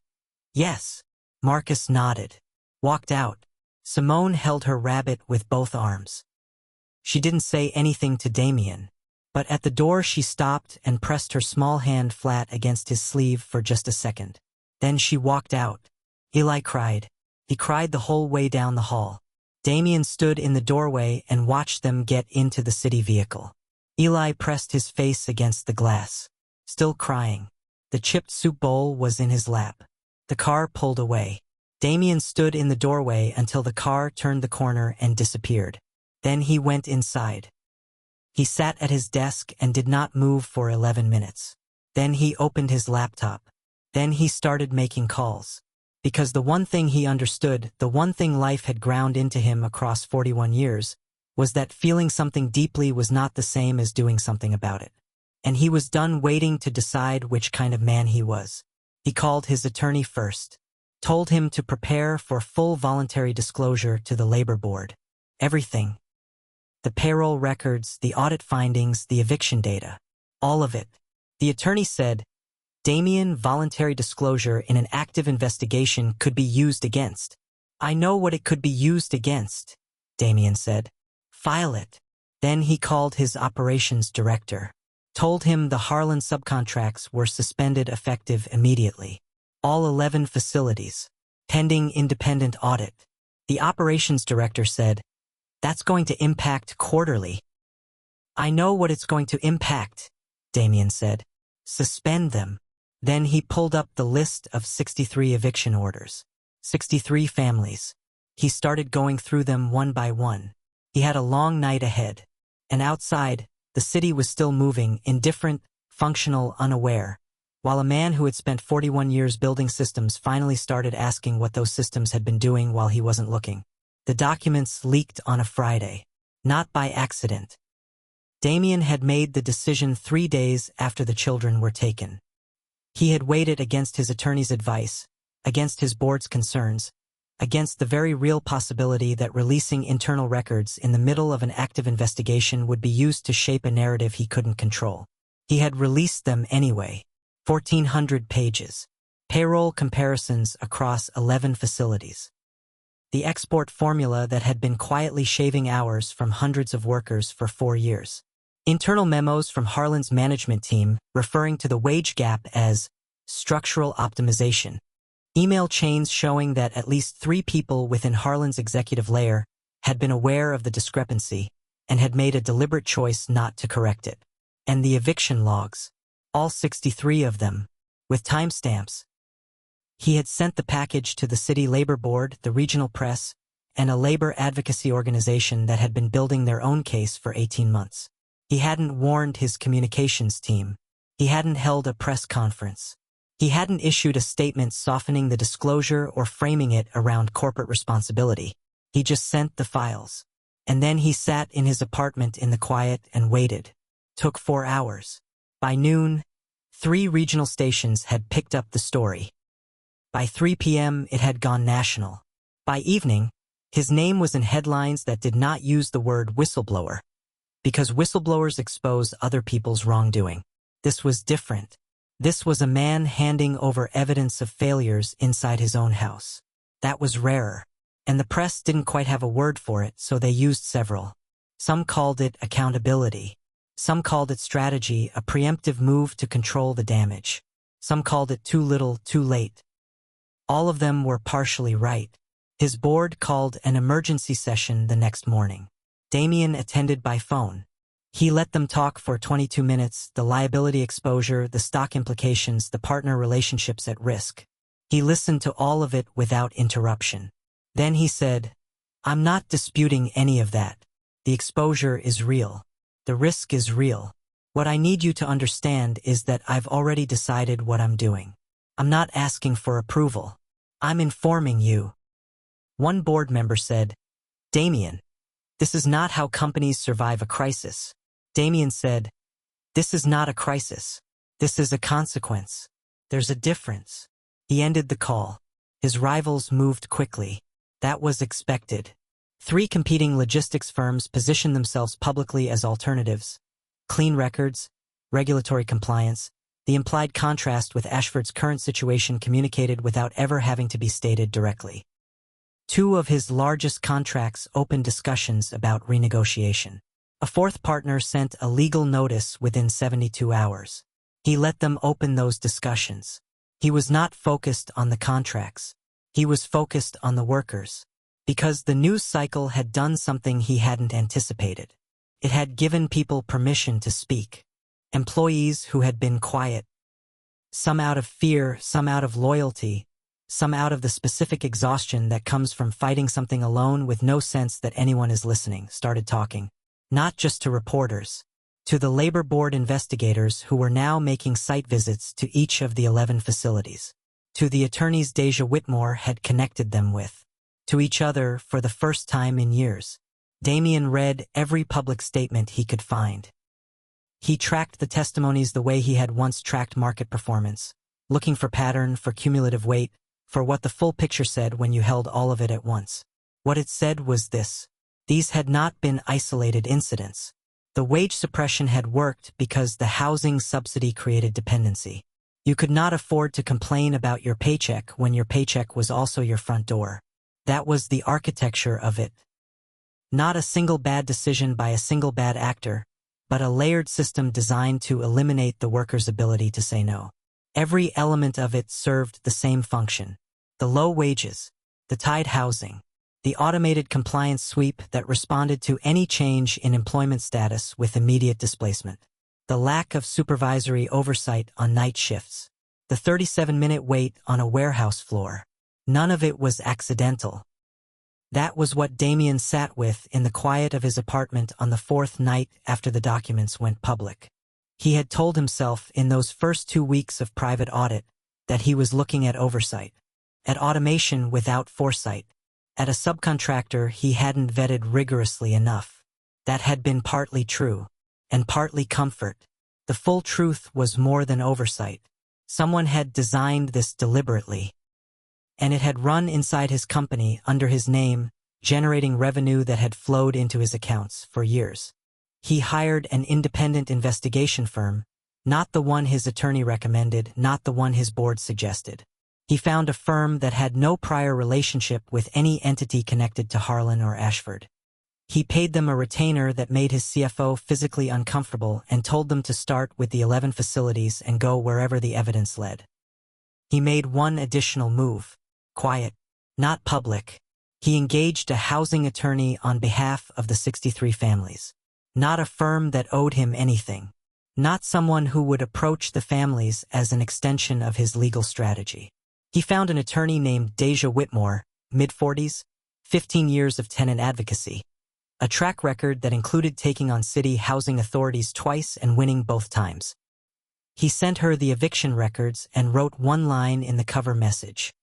Yes. Marcus nodded. Walked out. Simone held her rabbit with both arms. She didn't say anything to Damien, but at the door she stopped and pressed her small hand flat against his sleeve for just a second. Then she walked out. Eli cried. He cried the whole way down the hall. Damien stood in the doorway and watched them get into the city vehicle. Eli pressed his face against the glass. Still crying. The chipped soup bowl was in his lap. The car pulled away. Damien stood in the doorway until the car turned the corner and disappeared. Then he went inside. He sat at his desk and did not move for 11 minutes. Then he opened his laptop. Then he started making calls. Because the one thing he understood, the one thing life had ground into him across 41 years, was that feeling something deeply was not the same as doing something about it. And he was done waiting to decide which kind of man he was. He called his attorney first. Told him to prepare for full voluntary disclosure to the labor board. Everything. The payroll records, the audit findings, the eviction data. All of it. The attorney said, Damien, voluntary disclosure in an active investigation could be used against. I know what it could be used against, Damien said. File it. Then he called his operations director. Told him the Harlan subcontracts were suspended effective immediately. All 11 facilities. Pending independent audit. The operations director said, That's going to impact quarterly. I know what it's going to impact, Damien said. Suspend them. Then he pulled up the list of 63 eviction orders. 63 families. He started going through them one by one. He had a long night ahead. And outside, the city was still moving, indifferent, functional, unaware, while a man who had spent 41 years building systems finally started asking what those systems had been doing while he wasn't looking. The documents leaked on a Friday. Not by accident. Damien had made the decision 3 days after the children were taken. He had weighed it against his attorney's advice, against his board's concerns, against the very real possibility that releasing internal records in the middle of an active investigation would be used to shape a narrative he couldn't control. He had released them anyway. 1,400 pages. Payroll comparisons across 11 facilities. The export formula that had been quietly shaving hours from hundreds of workers for 4 years. Internal memos from Harlan's management team referring to the wage gap as structural optimization. Email chains showing that at least 3 people within Harlan's executive layer had been aware of the discrepancy and had made a deliberate choice not to correct it. And the eviction logs. All 63 of them. With timestamps. He had sent the package to the city labor board, the regional press, and a labor advocacy organization that had been building their own case for 18 months. He hadn't warned his communications team. He hadn't held a press conference. He hadn't issued a statement softening the disclosure or framing it around corporate responsibility. He just sent the files. And then he sat in his apartment in the quiet and waited. Took 4 hours. By noon, 3 regional stations had picked up the story. By 3 p.m., it had gone national. By evening, his name was in headlines that did not use the word whistleblower, because whistleblowers expose other people's wrongdoing. This was different. This was a man handing over evidence of failures inside his own house. That was rarer. And the press didn't quite have a word for it, so they used several. Some called it accountability. Some called it strategy, a preemptive move to control the damage. Some called it too little, too late. All of them were partially right. His board called an emergency session the next morning. Damien attended by phone. He let them talk for 22 minutes, the liability exposure, the stock implications, the partner relationships at risk. He listened to all of it without interruption. Then he said, I'm not disputing any of that. The exposure is real. The risk is real. What I need you to understand is that I've already decided what I'm doing. I'm not asking for approval. I'm informing you. One board member said, Damien, this is not how companies survive a crisis. Damien said, this is not a crisis. This is a consequence. There's a difference. He ended the call. His rivals moved quickly. That was expected. 3 competing logistics firms positioned themselves publicly as alternatives. Clean records, regulatory compliance, the implied contrast with Ashford's current situation communicated without ever having to be stated directly. 2 of his largest contracts opened discussions about renegotiation. A 4th partner sent a legal notice within 72 hours. He let them open those discussions. He was not focused on the contracts. He was focused on the workers. Because the news cycle had done something he hadn't anticipated. It had given people permission to speak. Employees who had been quiet. Some out of fear, some out of loyalty, some out of the specific exhaustion that comes from fighting something alone with no sense that anyone is listening, started talking. Not just to reporters. To the labor board investigators who were now making site visits to each of the 11 facilities. To the attorneys Deja Whitmore had connected them with. To each other for the first time in years. Damien read every public statement he could find. He tracked the testimonies the way he had once tracked market performance, looking for pattern, for cumulative weight, for what the full picture said when you held all of it at once. What it said was this. These had not been isolated incidents. The wage suppression had worked because the housing subsidy created dependency. You could not afford to complain about your paycheck when your paycheck was also your front door. That was the architecture of it. Not a single bad decision by a single bad actor, but a layered system designed to eliminate the worker's ability to say no. Every element of it served the same function. The low wages, the tied housing, the automated compliance sweep that responded to any change in employment status with immediate displacement, the lack of supervisory oversight on night shifts, the 37-minute wait on a warehouse floor. None of it was accidental. That was what Damien sat with in the quiet of his apartment on the 4th night after the documents went public. He had told himself in those first 2 weeks of private audit that he was looking at oversight, at automation without foresight, at a subcontractor he hadn't vetted rigorously enough. That had been partly true, and partly comfort. The full truth was more than oversight. Someone had designed this deliberately. And it had run inside his company under his name, generating revenue that had flowed into his accounts for years. He hired an independent investigation firm, not the one his attorney recommended, not the one his board suggested. He found a firm that had no prior relationship with any entity connected to Harlan or Ashford. He paid them a retainer that made his CFO physically uncomfortable and told them to start with the 11 facilities and go wherever the evidence led. He made one additional move. Quiet, not public. He engaged a housing attorney on behalf of the 63 families. Not a firm that owed him anything. Not someone who would approach the families as an extension of his legal strategy. He found an attorney named Deja Whitmore, mid-40s, 15 years of tenant advocacy. A track record that included taking on city housing authorities twice and winning both times. He sent her the eviction records and wrote one line in the cover message.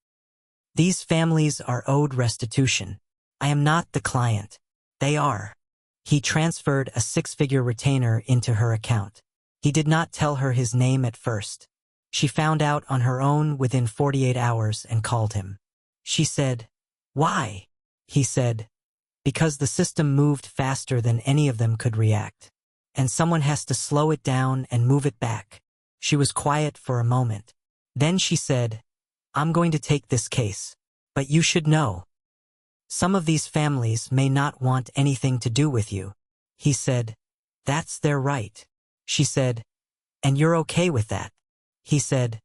These families are owed restitution. I am not the client. They are. He transferred a 6-figure retainer into her account. He did not tell her his name at first. She found out on her own within 48 hours and called him. She said, "Why?" He said, "Because the system moved faster than any of them could react. And someone has to slow it down and move it back." She was quiet for a moment. Then she said, "I'm going to take this case. But you should know. Some of these families may not want anything to do with you." He said, "That's their right." She said, "And you're okay with that?" He said,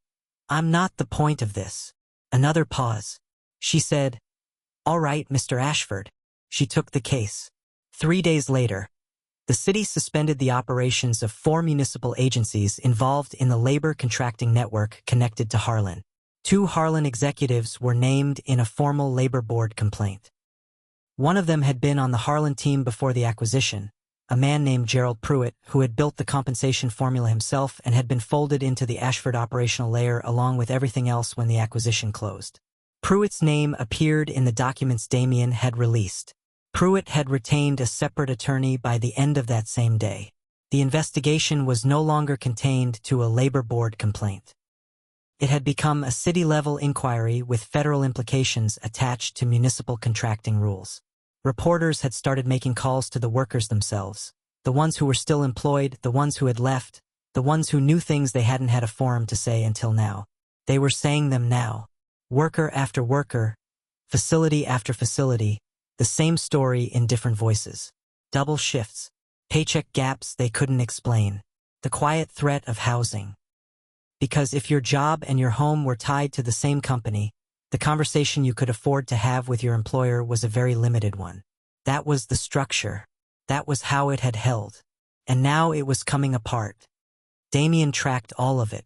"I'm not the point of this." Another pause. She said, "All right, Mr. Ashford." She took the case. 3 days later, the city suspended the operations of 4 municipal agencies involved in the labor contracting network connected to Harlan. 2 Harlan executives were named in a formal labor board complaint. One of them had been on the Harlan team before the acquisition, a man named Gerald Pruitt, who had built the compensation formula himself and had been folded into the Ashford operational layer along with everything else when the acquisition closed. Pruitt's name appeared in the documents Damien had released. Pruitt had retained a separate attorney by the end of that same day. The investigation was no longer contained to a labor board complaint. It had become a city-level inquiry with federal implications attached to municipal contracting rules. Reporters had started making calls to the workers themselves, the ones who were still employed, the ones who had left, the ones who knew things they hadn't had a forum to say until now. They were saying them now. Worker after worker, facility after facility, the same story in different voices. Double shifts, paycheck gaps they couldn't explain, the quiet threat of housing. Because if your job and your home were tied to the same company, the conversation you could afford to have with your employer was a very limited one. That was the structure. That was how it had held. And now it was coming apart. Damien tracked all of it,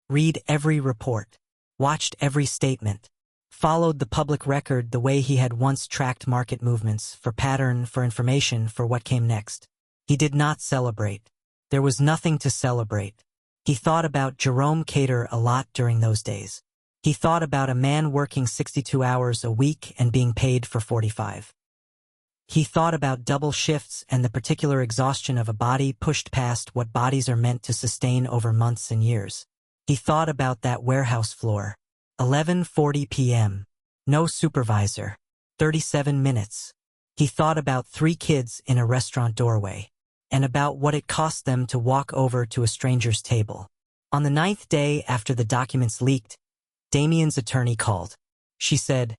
read every report, watched every statement, followed the public record the way he had once tracked market movements, for pattern, for information, for what came next. He did not celebrate. There was nothing to celebrate. He thought about Jerome Cater a lot during those days. He thought about a man working 62 hours a week and being paid for 45. He thought about double shifts and the particular exhaustion of a body pushed past what bodies are meant to sustain over months and years. He thought about that warehouse floor. 11:40 p.m. No supervisor. 37 minutes. He thought about 3 kids in a restaurant doorway, and about what it cost them to walk over to a stranger's table. On the 9th day after the documents leaked, Damien's attorney called. She said,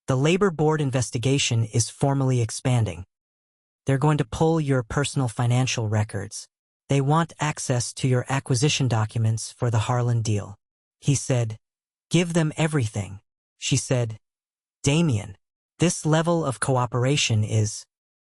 "The labor board investigation is formally expanding. They're going to pull your personal financial records. They want access to your acquisition documents for the Harlan deal." He said, "Give them everything." She said, "Damien, this level of cooperation is—"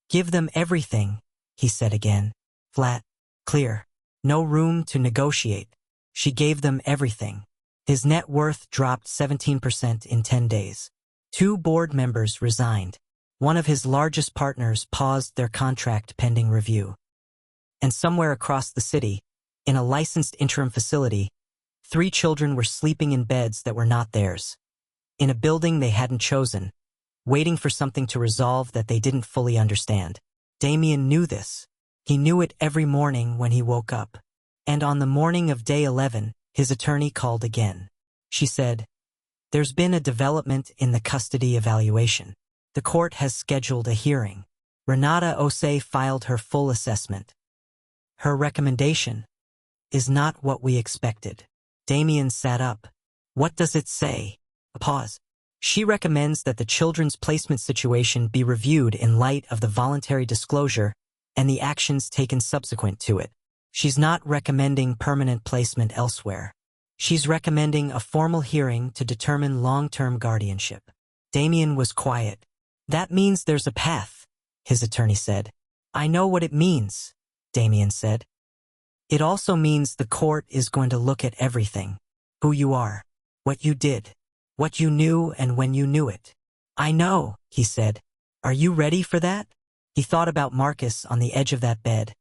"Give them everything," he said again. Flat, clear, no room to negotiate. She gave them everything. His net worth dropped 17% in 10 days. 2 board members resigned. One of his largest partners paused their contract pending review. And somewhere across the city, in a licensed interim facility, 3 children were sleeping in beds that were not theirs. In a building they hadn't chosen, waiting for something to resolve that they didn't fully understand. Damien knew this. He knew it every morning when he woke up. And on the morning of day 11, his attorney called again. She said, "There's been a development in the custody evaluation. The court has scheduled a hearing." Renata Osei filed her full assessment. "Her recommendation is not what we expected." Damien sat up. "What does it say?" A pause. "She recommends that the children's placement situation be reviewed in light of the voluntary disclosure and the actions taken subsequent to it. She's not recommending permanent placement elsewhere. She's recommending a formal hearing to determine long-term guardianship." Damien was quiet. "That means there's a path," his attorney said. "I know what it means," Damien said. "It also means the court is going to look at everything. Who you are, what you did, what you knew and when you knew it." "I know," he said. "Are you ready for that?" He thought about Marcus on the edge of that bed,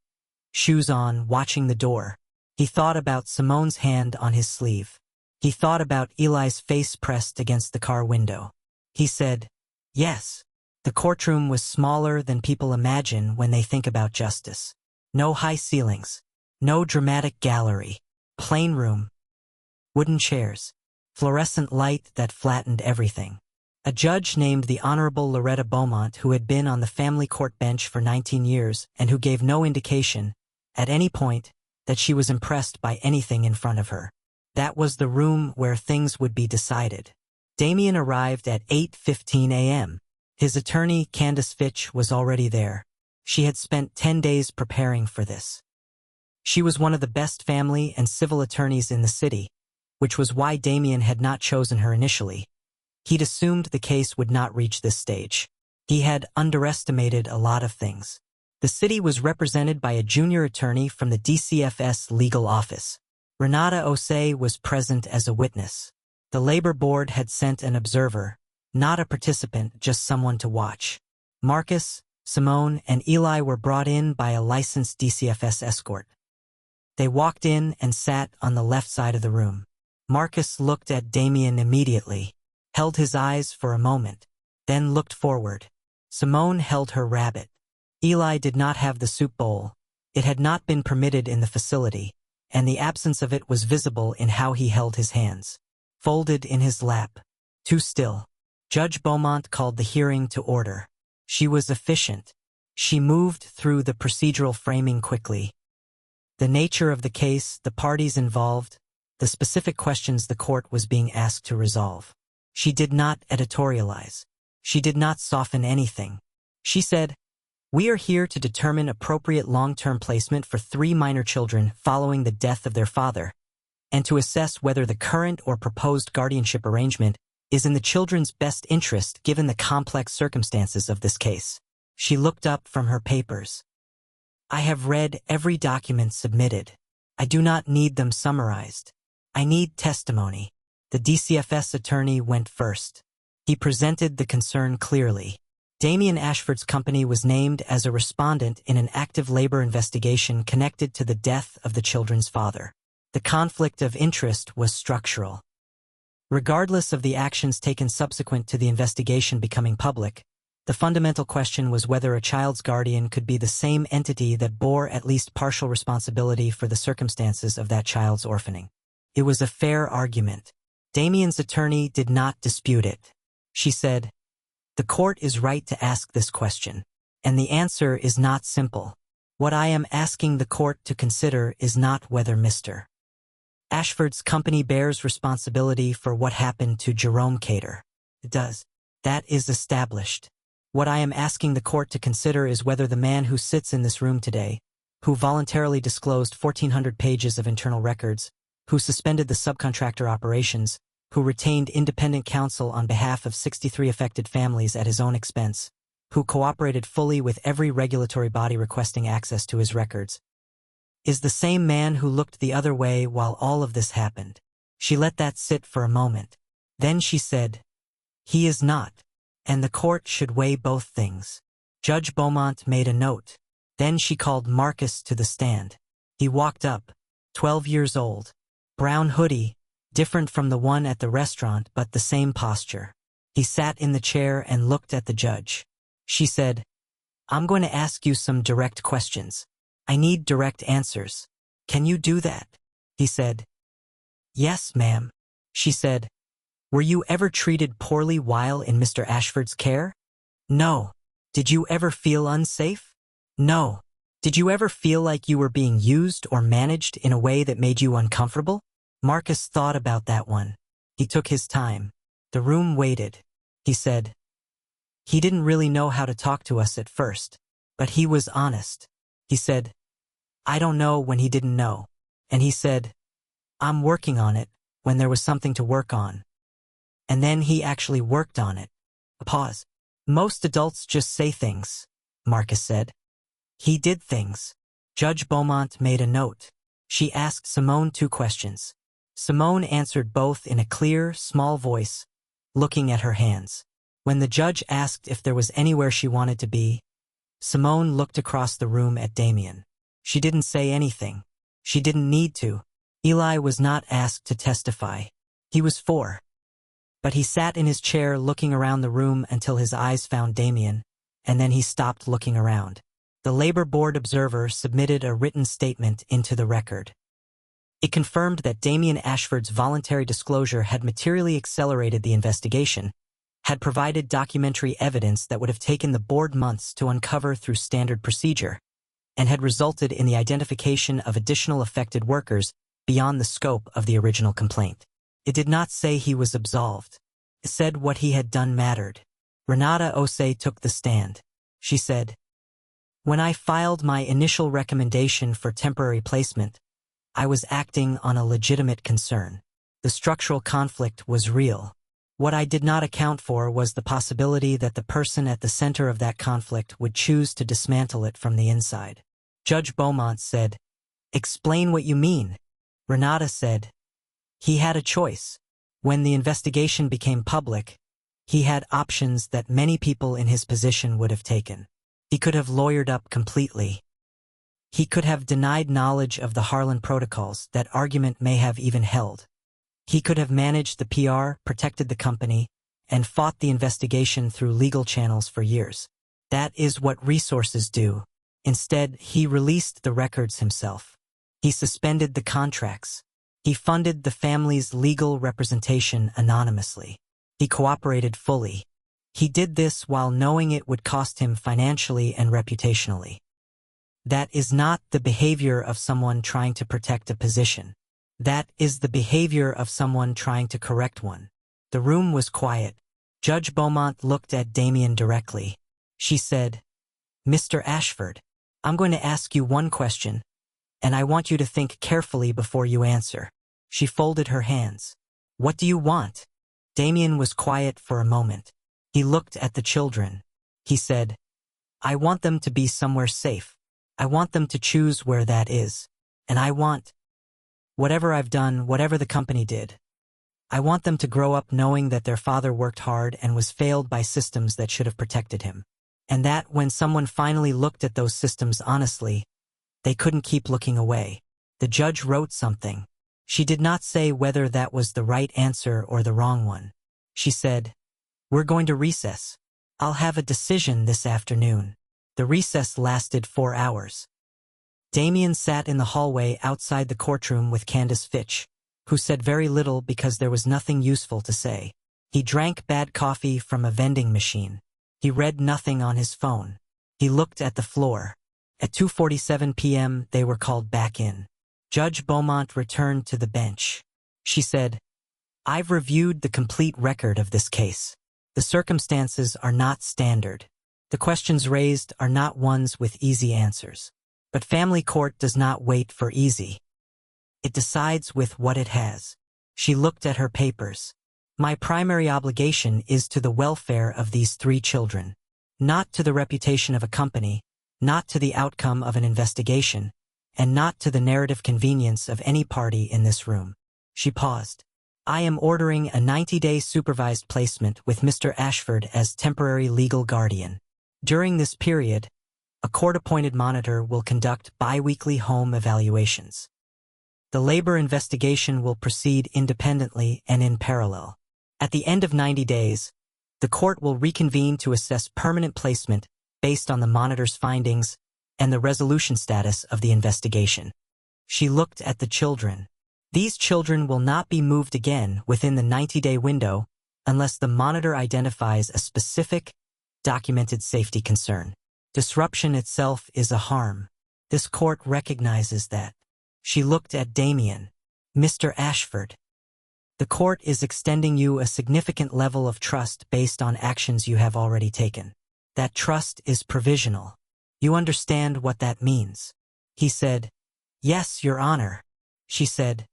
shoes on, watching the door. He thought about Simone's hand on his sleeve. He thought about Eli's face pressed against the car window. He said, "Yes." The courtroom was smaller than people imagine when they think about justice. No high ceilings, no dramatic gallery, plain room, wooden chairs, fluorescent light that flattened everything. A judge named the Honorable Loretta Beaumont, who had been on the family court bench for 19 years and who gave no indication, at any point, that she was impressed by anything in front of her. That was the room where things would be decided. Damien arrived at 8:15 a.m. His attorney, Candace Fitch, was already there. She had spent 10 days preparing for this. She was one of the best family and civil attorneys in the city, which was why Damien had not chosen her initially. He'd assumed the case would not reach this stage. He had underestimated a lot of things. The city was represented by a junior attorney from the DCFS legal office. Renata Osei was present as a witness. The labor board had sent an observer, not a participant, just someone to watch. Marcus, Simone, and Eli were brought in by a licensed DCFS escort. They walked in and sat on the left side of the room. Marcus looked at Damien immediately. held his eyes for a moment, then looked forward. Simone held her rabbit. Eli did not have the soup bowl. It had not been permitted in the facility, and the absence of it was visible in how he held his hands, folded in his lap. Too still. Judge Beaumont called the hearing to order. She was efficient. She moved through the procedural framing quickly. The nature of the case, the parties involved, the specific questions the court was being asked to resolve. She did not editorialize. She did not soften anything. She said, "We are here to determine appropriate long-term placement for 3 minor children following the death of their father, and to assess whether the current or proposed guardianship arrangement is in the children's best interest given the complex circumstances of this case." She looked up from her papers. "I have read every document submitted. I do not need them summarized. I need testimony." The DCFS attorney went first. He presented the concern clearly. Damien Ashford's company was named as a respondent in an active labor investigation connected to the death of the children's father. The conflict of interest was structural. Regardless of the actions taken subsequent to the investigation becoming public, the fundamental question was whether a child's guardian could be the same entity that bore at least partial responsibility for the circumstances of that child's orphaning. It was a fair argument. Damien's attorney did not dispute it. She said, "The court is right to ask this question, and the answer is not simple. What I am asking the court to consider is not whether Mr. Ashford's company bears responsibility for what happened to Jerome Cater. It does. That is established. What I am asking the court to consider is whether the man who sits in this room today, who voluntarily disclosed 1,400 pages of internal records, who suspended the subcontractor operations, who retained independent counsel on behalf of 63 affected families at his own expense, who cooperated fully with every regulatory body requesting access to his records, is the same man who looked the other way while all of this happened." She let that sit for a moment. Then she said, "He is not, and the court should weigh both things." Judge Beaumont made a note. Then she called Marcus to the stand. He walked up, 12 years old, brown hoodie, different from the one at the restaurant but the same posture. He sat in the chair and looked at the judge. She said, "I'm going to ask you some direct questions. I need direct answers. Can you do that?" He said, "Yes, ma'am." She said, "Were you ever treated poorly while in Mr. Ashford's care?" "No." "Did you ever feel unsafe?" "No." "Did you ever feel like you were being used or managed in a way that made you uncomfortable?" Marcus thought about that one. He took his time. The room waited. He said, "He didn't really know how to talk to us at first, but he was honest." He said, "I don't know when he didn't know." And he said, "I'm working on it," when there was something to work on. And then he actually worked on it. A pause. "Most adults just say things," Marcus said. "He did things." Judge Beaumont made a note. She asked Simone 2 questions. Simone answered both in a clear, small voice, looking at her hands. When the judge asked if there was anywhere she wanted to be, Simone looked across the room at Damien. She didn't say anything. She didn't need to. Eli was not asked to testify. He was 4. But he sat in his chair looking around the room until his eyes found Damien, and then he stopped looking around. The Labor Board observer submitted a written statement into the record. It confirmed that Damien Ashford's voluntary disclosure had materially accelerated the investigation, had provided documentary evidence that would have taken the board months to uncover through standard procedure, and had resulted in the identification of additional affected workers beyond the scope of the original complaint. It did not say he was absolved. It said what he had done mattered. Renata Osei took the stand. She said, "When I filed my initial recommendation for temporary placement, I was acting on a legitimate concern. The structural conflict was real. What I did not account for was the possibility that the person at the center of that conflict would choose to dismantle it from the inside." Judge Beaumont said, "Explain what you mean." Renata said, "He had a choice. When the investigation became public, he had options that many people in his position would have taken. He could have lawyered up completely. He could have denied knowledge of the Harlan protocols. That argument may have even held. He could have managed the PR, protected the company, and fought the investigation through legal channels for years. That is what resources do. Instead, he released the records himself. He suspended the contracts. He funded the family's legal representation anonymously. He cooperated fully. He did this while knowing it would cost him financially and reputationally. That is not the behavior of someone trying to protect a position. That is the behavior of someone trying to correct one. The room was quiet. Judge Beaumont looked at Damien directly. She said, "Mr. Ashford, I'm going to ask you one question, and I want you to think carefully before you answer." She folded her hands. "What do you want?" Damien was quiet for a moment. He looked at the children. He said, "I want them to be somewhere safe. I want them to choose where that is. And I want, whatever I've done, whatever the company did, I want them to grow up knowing that their father worked hard and was failed by systems that should have protected him. And that when someone finally looked at those systems honestly, they couldn't keep looking away." The judge wrote something. She did not say whether that was the right answer or the wrong one. She said, "We're going to recess. I'll have a decision this afternoon." The recess lasted 4 hours. Damien sat in the hallway outside the courtroom with Candace Fitch, who said very little because there was nothing useful to say. He drank bad coffee from a vending machine. He read nothing on his phone. He looked at the floor. At 2:47 p.m. they were called back in. Judge Beaumont returned to the bench. She said, "I've reviewed the complete record of this case. The circumstances are not standard. The questions raised are not ones with easy answers. But family court does not wait for easy. It decides with what it has." She looked at her papers. "My primary obligation is to the welfare of these 3 children, not to the reputation of a company, not to the outcome of an investigation, and not to the narrative convenience of any party in this room." She paused. "I am ordering a 90-day supervised placement with Mr. Ashford as temporary legal guardian. During this period, a court-appointed monitor will conduct bi-weekly home evaluations. The labor investigation will proceed independently and in parallel. At the end of 90 days, the court will reconvene to assess permanent placement based on the monitor's findings and the resolution status of the investigation." She looked at the children. "These children will not be moved again within the 90-day window unless the monitor identifies a specific, documented safety concern. Disruption itself is a harm. This court recognizes that." She looked at Damien. "Mr. Ashford, the court is extending you a significant level of trust based on actions you have already taken. That trust is provisional. You understand what that means?" He said, "Yes, Your Honor." She said,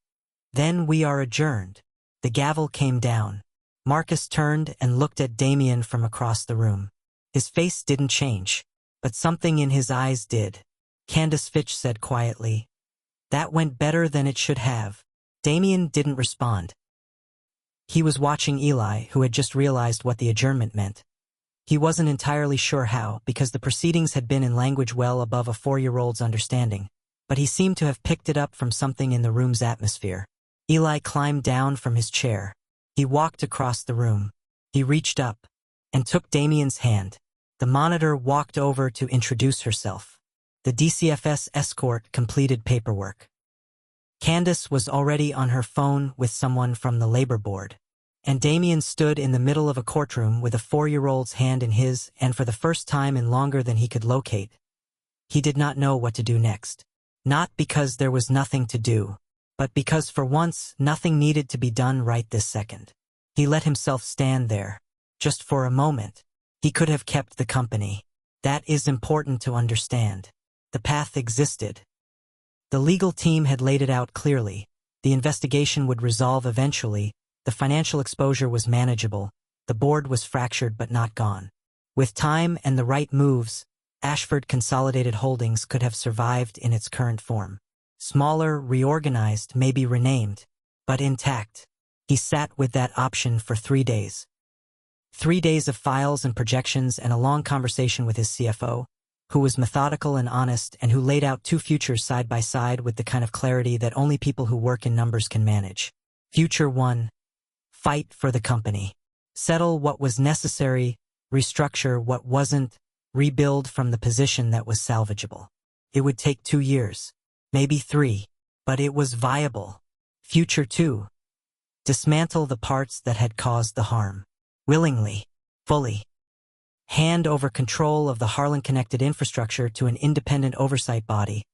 "Then we are adjourned." The gavel came down. Marcus turned and looked at Damien from across the room. His face didn't change, but something in his eyes did. Candace Fitch said quietly, "That went better than it should have." Damien didn't respond. He was watching Eli, who had just realized what the adjournment meant. He wasn't entirely sure how, because the proceedings had been in language well above a 4-year-old's understanding, but he seemed to have picked it up from something in the room's atmosphere. Eli climbed down from his chair. He walked across the room. He reached up and took Damien's hand. The monitor walked over to introduce herself. The DCFS escort completed paperwork. Candace was already on her phone with someone from the labor board, and Damien stood in the middle of a courtroom with a 4-year-old's hand in his, and for the first time in longer than he could locate, he did not know what to do next. Not because there was nothing to do, but because for once nothing needed to be done right this second. He let himself stand there. Just for a moment. He could have kept the company. That is important to understand. The path existed. The legal team had laid it out clearly. The investigation would resolve eventually. The financial exposure was manageable. The board was fractured but not gone. With time and the right moves, Ashford Consolidated Holdings could have survived in its current form. Smaller, reorganized, maybe renamed, but intact. He sat with that option for 3 days. 3 days of files and projections and a long conversation with his CFO, who was methodical and honest and who laid out 2 futures side by side with the kind of clarity that only people who work in numbers can manage. Future 1. Fight for the company. Settle what was necessary, restructure what wasn't, rebuild from the position that was salvageable. It would take 2 years, maybe 3, but it was viable. Future 2. Dismantle the parts that had caused the harm. Willingly, fully. Hand over control of the Harlan-connected infrastructure to an independent oversight body.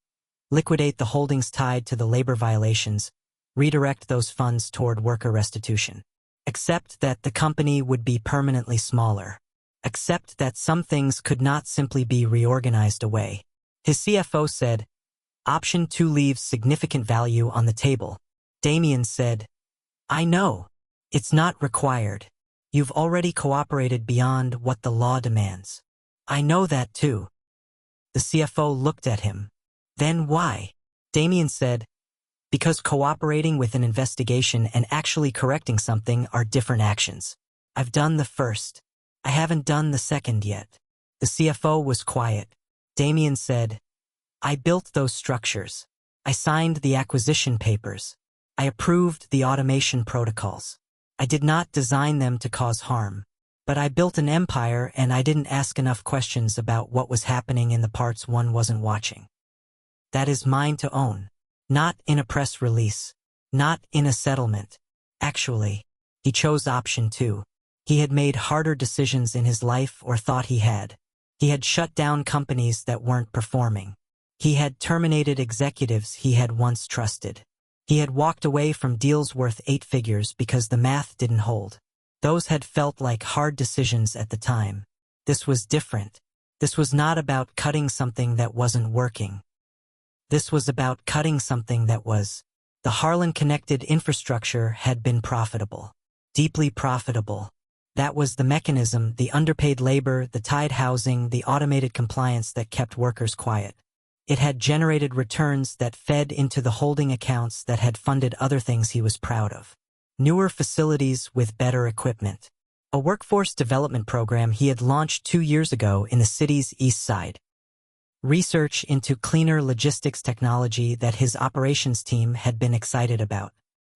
Liquidate the holdings tied to the labor violations. Redirect those funds toward worker restitution. Accept that the company would be permanently smaller. Accept that some things could not simply be reorganized away. His CFO said, Option 2 leaves significant value on the table. Damien said, I know. It's not required. You've already cooperated beyond what the law demands. I know that too. The CFO looked at him. Then why? Damien said, Because cooperating with an investigation and actually correcting something are different actions. I've done the first. I haven't done the second yet. The CFO was quiet. Damien said, I built those structures. I signed the acquisition papers. I approved the automation protocols. I did not design them to cause harm. But I built an empire and I didn't ask enough questions about what was happening in the parts one wasn't watching. That is mine to own. Not in a press release. Not in a settlement. Actually, he chose option 2. He had made harder decisions in his life or thought he had. He had shut down companies that weren't performing. He had terminated executives he had once trusted. He had walked away from deals worth 8 figures because the math didn't hold. Those had felt like hard decisions at the time. This was different. This was not about cutting something that wasn't working. This was about cutting something that was. The Harlan-connected infrastructure had been profitable. Deeply profitable. That was the mechanism, the underpaid labor, the tied housing, the automated compliance that kept workers quiet. It had generated returns that fed into the holding accounts that had funded other things he was proud of. Newer facilities with better equipment. A workforce development program he had launched 2 years ago in the city's east side. Research into cleaner logistics technology that his operations team had been excited about.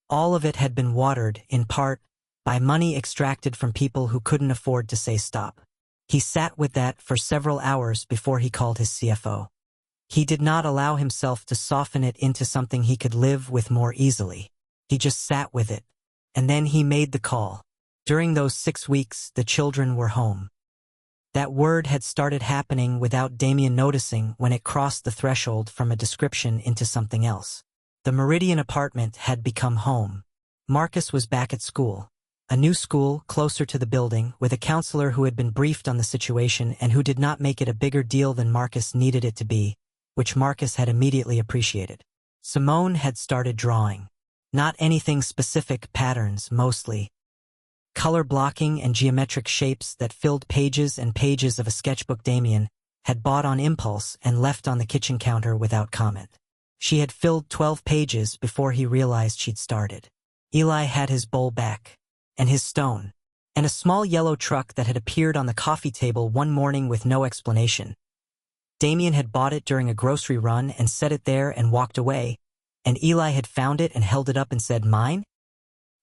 All of it had been watered, in part, by money extracted from people who couldn't afford to say stop. He sat with that for several hours before he called his CFO. He did not allow himself to soften it into something he could live with more easily. He just sat with it. And then he made the call. During those 6 weeks, the children were home. That word had started happening without Damien noticing when it crossed the threshold from a description into something else. The Meridian apartment had become home. Marcus was back at school. A new school, closer to the building, with a counselor who had been briefed on the situation and who did not make it a bigger deal than Marcus needed it to be, which Marcus had immediately appreciated. Simone had started drawing. Not anything specific, patterns, mostly. Color blocking and geometric shapes that filled pages and pages of a sketchbook Damien had bought on impulse and left on the kitchen counter without comment. She had filled 12 pages before he realized she'd started. Eli had his bowl back, and his stone, and a small yellow truck that had appeared on the coffee table one morning with no explanation. Damien had bought it during a grocery run and set it there and walked away, and Eli had found it and held it up and said, "Mine?"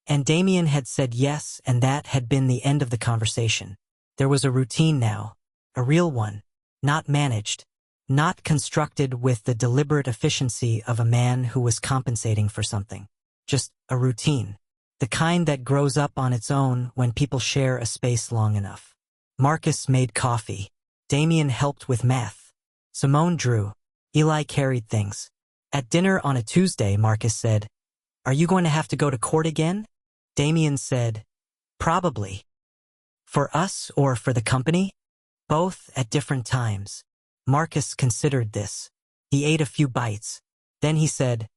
And Damien had said yes, and that had been the end of the conversation. There was a routine now, a real one, not managed, not constructed with the deliberate efficiency of a man who was compensating for something. Just a routine, the kind that grows up on its own when people share a space long enough. Marcus made coffee. Damien helped with math. Simone drew. Eli carried things. At dinner on a Tuesday, Marcus said, "Are you going to have to go to court again?" Damien said, "Probably." "For us or for the company?" "Both at different times." Marcus considered this. He ate a few bites. Then he said,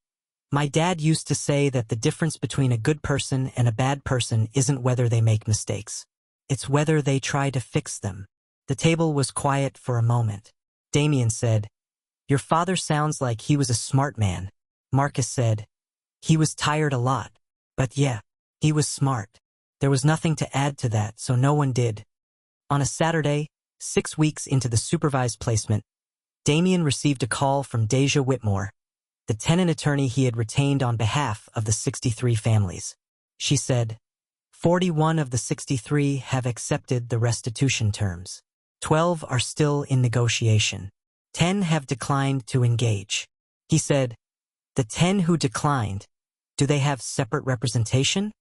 "My dad used to say that the difference between a good person and a bad person isn't whether they make mistakes. It's whether they try to fix them." The table was quiet for a moment. Damien said, "Your father sounds like he was a smart man." Marcus said, "He was tired a lot. But yeah, he was smart." There was nothing to add to that, so no one did. On a Saturday, 6 weeks into the supervised placement, Damien received a call from Deja Whitmore, the tenant attorney he had retained on behalf of the 63 families. She said, 41 of the 63 have accepted the restitution terms. 12 are still in negotiation. 10 have declined to engage. He said, "The 10 who declined, do they have separate representation?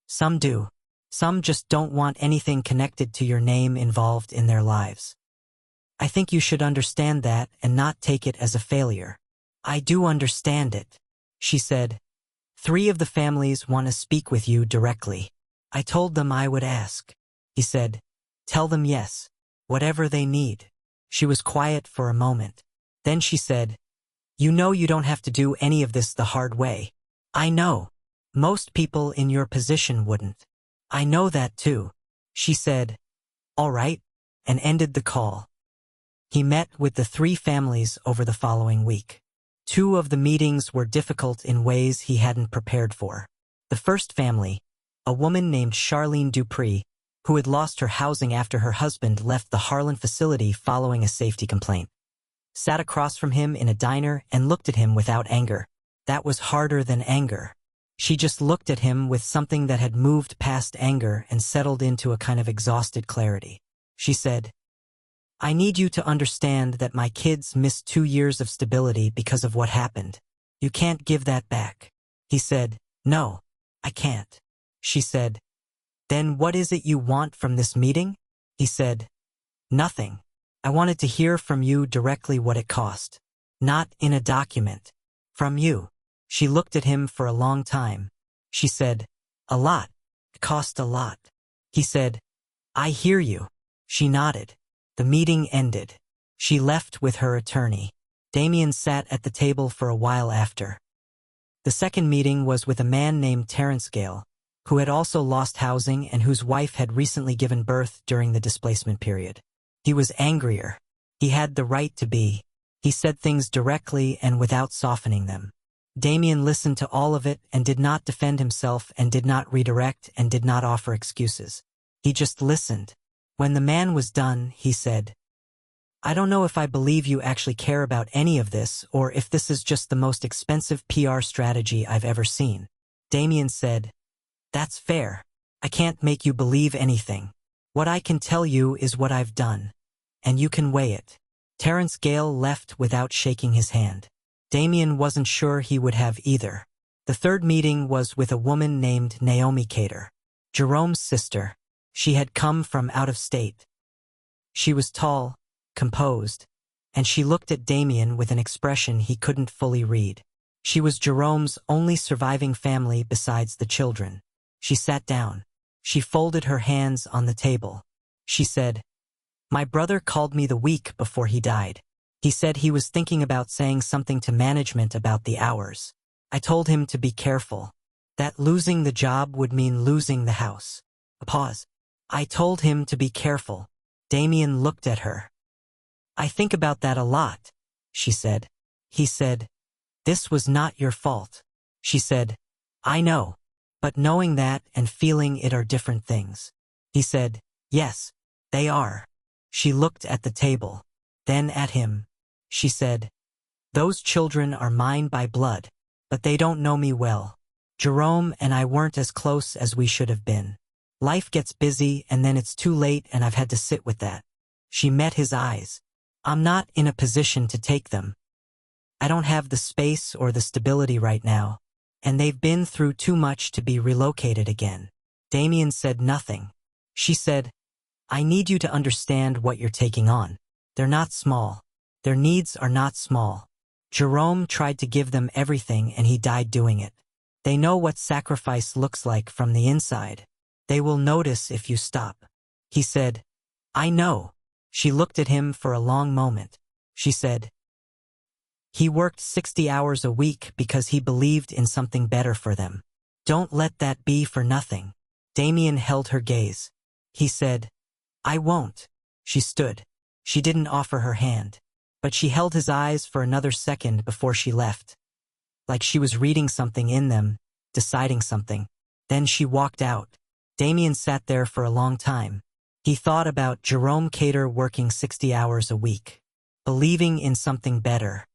Some do. Some just don't want anything connected to your name involved in their lives. I think you should understand that and not take it as a failure." "I do understand it," she said. 3 of the families want to speak with you directly. I told them I would ask. He said, "Tell them yes, whatever they need." She was quiet for a moment. Then she said, "You know you don't have to do any of this the hard way." "I know. Most people in your position wouldn't." "I know that too." She said, "All right," and ended the call. He met with the 3 families over the following week. 2 of the meetings were difficult in ways he hadn't prepared for. The first family, a woman named Charlene Dupree, who had lost her housing after her husband left the Harlan facility following a safety complaint, sat across from him in a diner and looked at him without anger. That was harder than anger. She just looked at him with something that had moved past anger and settled into a kind of exhausted clarity. She said, "I need you to understand that my kids missed 2 years of stability because of what happened. You can't give that back." He said, "No, I can't." She said, "Then what is it you want from this meeting?" He said, "Nothing. I wanted to hear from you directly what it cost. Not in a document. From you." She looked at him for a long time. She said, "A lot. It cost a lot." He said, "I hear you." She nodded. The meeting ended. She left with her attorney. Damien sat at the table for a while after. The second meeting was with a man named Terrence Gale, who had also lost housing and whose wife had recently given birth during the displacement period. He was angrier. He had the right to be. He said things directly and without softening them. Damien listened to all of it and did not defend himself and did not redirect and did not offer excuses. He just listened. When the man was done, he said, "I don't know if I believe you actually care about any of this or if this is just the most expensive PR strategy I've ever seen." Damien said, "That's fair. I can't make you believe anything. What I can tell you is what I've done, and you can weigh it." Terrence Gale left without shaking his hand. Damien wasn't sure he would have either. The third meeting was with a woman named Naomi Cater, Jerome's sister. She had come from out of state. She was tall, composed, and she looked at Damien with an expression he couldn't fully read. She was Jerome's only surviving family besides the children. She sat down. She folded her hands on the table. She said, "My brother called me the week before he died. He said he was thinking about saying something to management about the hours. I told him to be careful. That losing the job would mean losing the house." A pause. "I told him to be careful." Damien looked at her. "I think about that a lot," she said. He said, "This was not your fault." She said, "I know. But knowing that and feeling it are different things." He said, "Yes, they are." She looked at the table, then at him. She said, "Those children are mine by blood, but they don't know me well. Jerome and I weren't as close as we should have been. Life gets busy and then it's too late and I've had to sit with that." She met his eyes. "I'm not in a position to take them. I don't have the space or the stability right now, and they've been through too much to be relocated again." Damien said nothing. She said, "I need you to understand what you're taking on. They're not small. Their needs are not small. Jerome tried to give them everything and he died doing it. They know what sacrifice looks like from the inside. They will notice if you stop." He said, "I know." She looked at him for a long moment. She said, "He worked 60 hours a week because he believed in something better for them. Don't let that be for nothing." Damien held her gaze. He said, "I won't." She stood. She didn't offer her hand, but she held his eyes for another second before she left, like she was reading something in them, deciding something. Then she walked out. Damien sat there for a long time. He thought about Jerome Cater working 60 hours a week, believing in something better,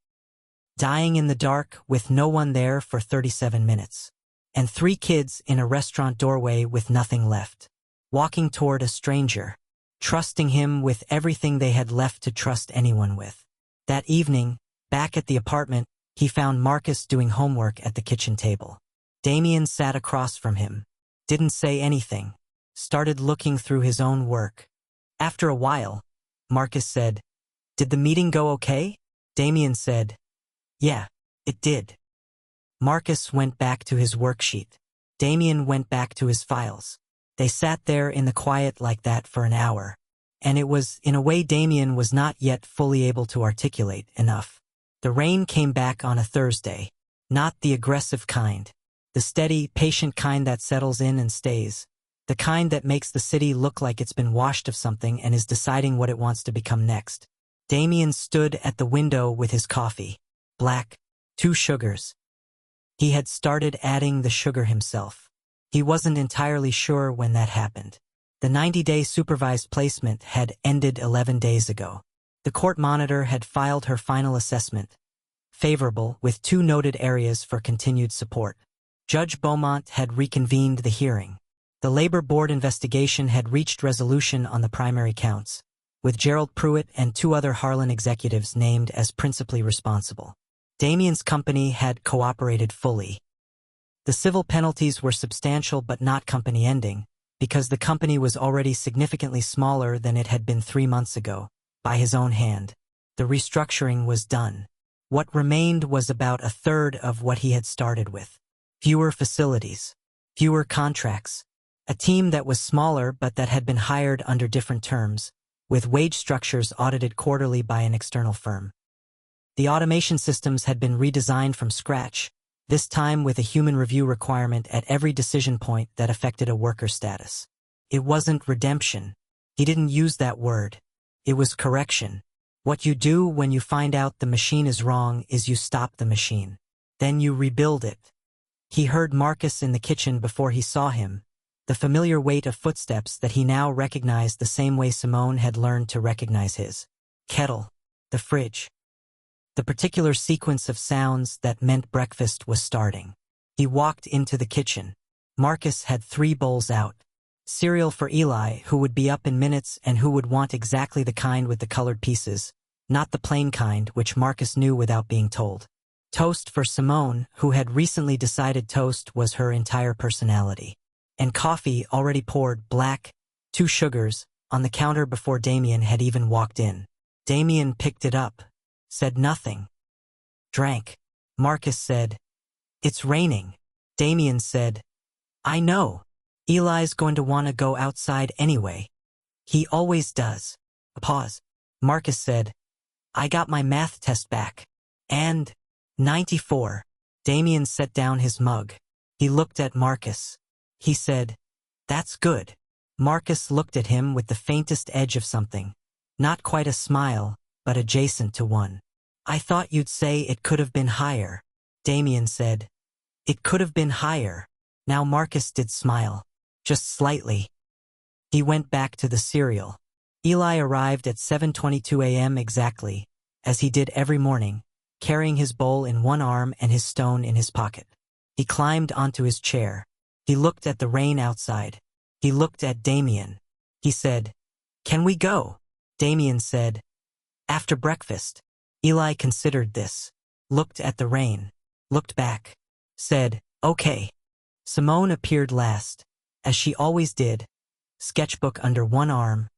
dying in the dark with no one there for 37 minutes. and 3 kids in a restaurant doorway with nothing left, walking toward a stranger, trusting him with everything they had left to trust anyone with. That evening, back at the apartment, he found Marcus doing homework at the kitchen table. Damien sat across from him, didn't say anything, started looking through his own work. After a while, Marcus said, "Did the meeting go okay?" Damien said, "Yeah, it did." Marcus went back to his worksheet. Damien went back to his files. They sat there in the quiet like that for an hour, and it was, in a way, Damien was not yet fully able to articulate enough. The rain came back on a Thursday, not the aggressive kind, the steady, patient kind that settles in and stays, the kind that makes the city look like it's been washed of something and is deciding what it wants to become next. Damien stood at the window with his coffee, black, 2 sugars. He had started adding the sugar himself. He wasn't entirely sure when that happened. The 90-day supervised placement had ended 11 days ago. The court monitor had filed her final assessment, favorable, with 2 noted areas for continued support. Judge Beaumont had reconvened the hearing. The Labor Board investigation had reached resolution on the primary counts, with Gerald Pruitt and 2 other Harlan executives named as principally responsible. Damien's company had cooperated fully. The civil penalties were substantial but not company-ending, because the company was already significantly smaller than it had been 3 months ago, by his own hand. The restructuring was done. What remained was about a third of what he had started with. Fewer facilities, fewer contracts, a team that was smaller but that had been hired under different terms, with wage structures audited quarterly by an external firm. The automation systems had been redesigned from scratch, this time with a human review requirement at every decision point that affected a worker's status. It wasn't redemption. He didn't use that word. It was correction. What you do when you find out the machine is wrong is you stop the machine. Then you rebuild it. He heard Marcus in the kitchen before he saw him, the familiar weight of footsteps that he now recognized the same way Simone had learned to recognize his kettle, the fridge. The particular sequence of sounds that meant breakfast was starting. He walked into the kitchen. Marcus had 3 bowls out. Cereal for Eli, who would be up in minutes and who would want exactly the kind with the colored pieces, not the plain kind, which Marcus knew without being told. Toast for Simone, who had recently decided toast was her entire personality. And coffee, already poured, black, 2 sugars, on the counter before Damien had even walked in. Damien picked it up, said nothing. Drank. Marcus said, "It's raining." Damien said, "I know. Eli's going to want to go outside anyway. He always does." A pause. Marcus said, "I got my math test back. And 94. Damien set down his mug. He looked at Marcus. He said, "That's good." Marcus looked at him with the faintest edge of something. Not quite a smile, but adjacent to one. "I thought you'd say it could have been higher." Damien said, "It could have been higher." Now Marcus did smile. Just slightly. He went back to the cereal. Eli arrived at 7:22 a.m. exactly, as he did every morning, carrying his bowl in one arm and his stone in his pocket. He climbed onto his chair. He looked at the rain outside. He looked at Damien. He said, "Can we go?" Damien said, "After breakfast." Eli considered this, looked at the rain, looked back, said, "Okay." Simone appeared last, as she always did, sketchbook under one arm,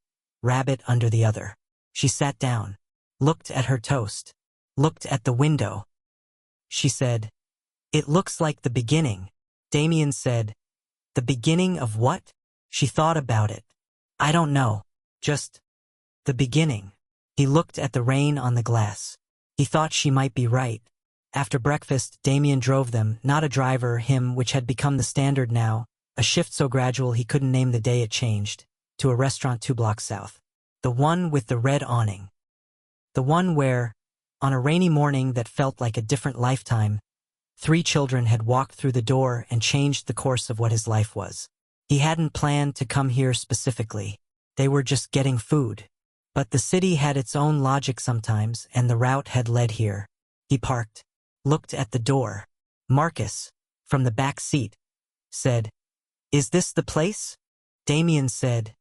rabbit under the other. She sat down, looked at her toast, looked at the window. She said, "It looks like the beginning." Damien said, "The beginning of what?" She thought about it. "I don't know. Just the beginning." He looked at the rain on the glass. He thought she might be right. After breakfast, Damien drove them, not a driver, him, which had become the standard now, a shift so gradual he couldn't name the day it changed, to a restaurant 2 blocks south. The one with the red awning. The one where, on a rainy morning that felt like a different lifetime, 3 children had walked through the door and changed the course of what his life was. He hadn't planned to come here specifically. They were just getting food. But the city had its own logic sometimes, and the route had led here. He parked, looked at the door. Marcus, from the back seat, said, "Is this the place?" Damien said,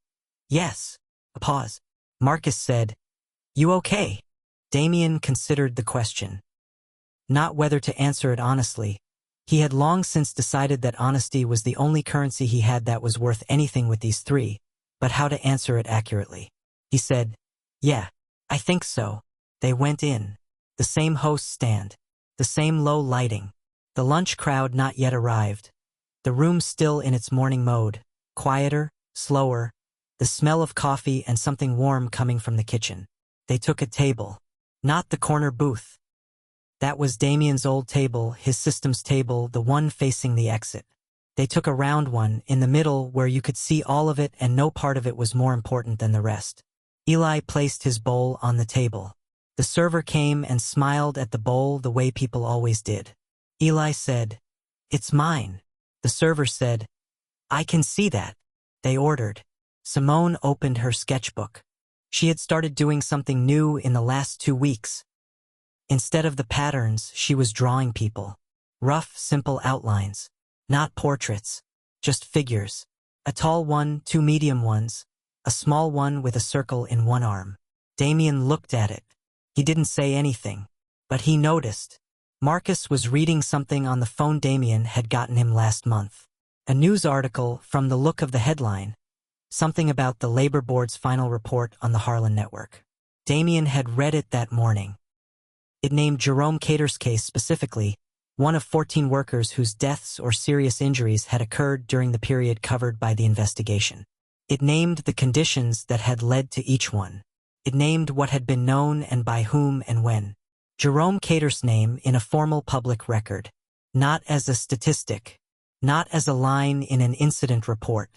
"Yes." A pause. Marcus said, "You okay?" Damien considered the question. Not whether to answer it honestly. He had long since decided that honesty was the only currency he had that was worth anything with these three, but how to answer it accurately. He said, "Yeah, I think so." They went in. The same host stand. The same low lighting. The lunch crowd not yet arrived. The room still in its morning mode, quieter, slower, the smell of coffee and something warm coming from the kitchen. They took a table. Not the corner booth. That was Damien's old table, his systems table, the one facing the exit. They took a round one, in the middle where you could see all of it and no part of it was more important than the rest. Eli placed his bowl on the table. The server came and smiled at the bowl the way people always did. Eli said, "It's mine." The server said, "I can see that." They ordered. Simone opened her sketchbook. She had started doing something new in the last 2 weeks. Instead of the patterns, she was drawing people. Rough, simple outlines. Not portraits. Just figures. A tall one, 2 medium ones. A small one with a circle in one arm. Damien looked at it. He didn't say anything. But he noticed. Marcus was reading something on the phone Damien had gotten him last month. A news article from the look of the headline. Something about the Labor Board's final report on the Harlan Network. Damien had read it that morning. It named Jerome Cater's case specifically, one of 14 workers whose deaths or serious injuries had occurred during the period covered by the investigation. It named the conditions that had led to each one. It named what had been known and by whom and when. Jerome Cater's name in a formal public record. Not as a statistic. Not as a line in an incident report.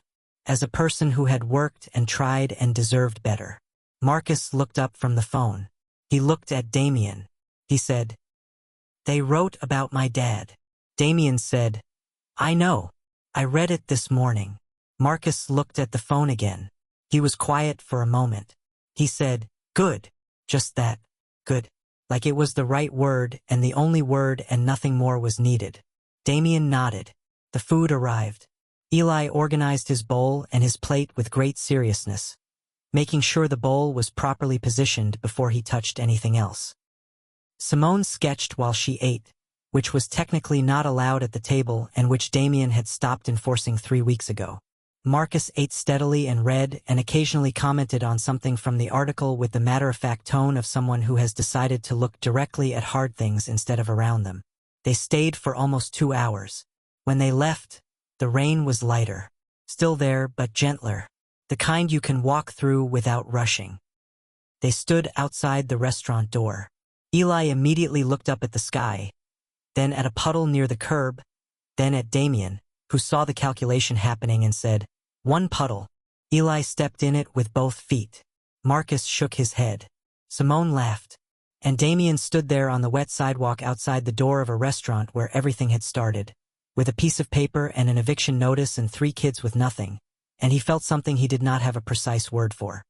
As a person who had worked and tried and deserved better. Marcus looked up from the phone. He looked at Damien. He said, "They wrote about my dad." Damien said, "I know. I read it this morning." Marcus looked at the phone again. He was quiet for a moment. He said, "Good." Just that. Good. Like it was the right word and the only word and nothing more was needed. Damien nodded. The food arrived. Eli organized his bowl and his plate with great seriousness, making sure the bowl was properly positioned before he touched anything else. Simone sketched while she ate, which was technically not allowed at the table and which Damien had stopped enforcing 3 weeks ago. Marcus ate steadily and read and occasionally commented on something from the article with the matter-of-fact tone of someone who has decided to look directly at hard things instead of around them. They stayed for almost 2 hours. When they left, the rain was lighter. Still there, but gentler. The kind you can walk through without rushing. They stood outside the restaurant door. Eli immediately looked up at the sky, then at a puddle near the curb, then at Damien, who saw the calculation happening and said, "1 puddle." Eli stepped in it with both feet. Marcus shook his head. Simone laughed. And Damien stood there on the wet sidewalk outside the door of a restaurant where everything had started, with a piece of paper and an eviction notice and 3 kids with nothing, and he felt something he did not have a precise word for.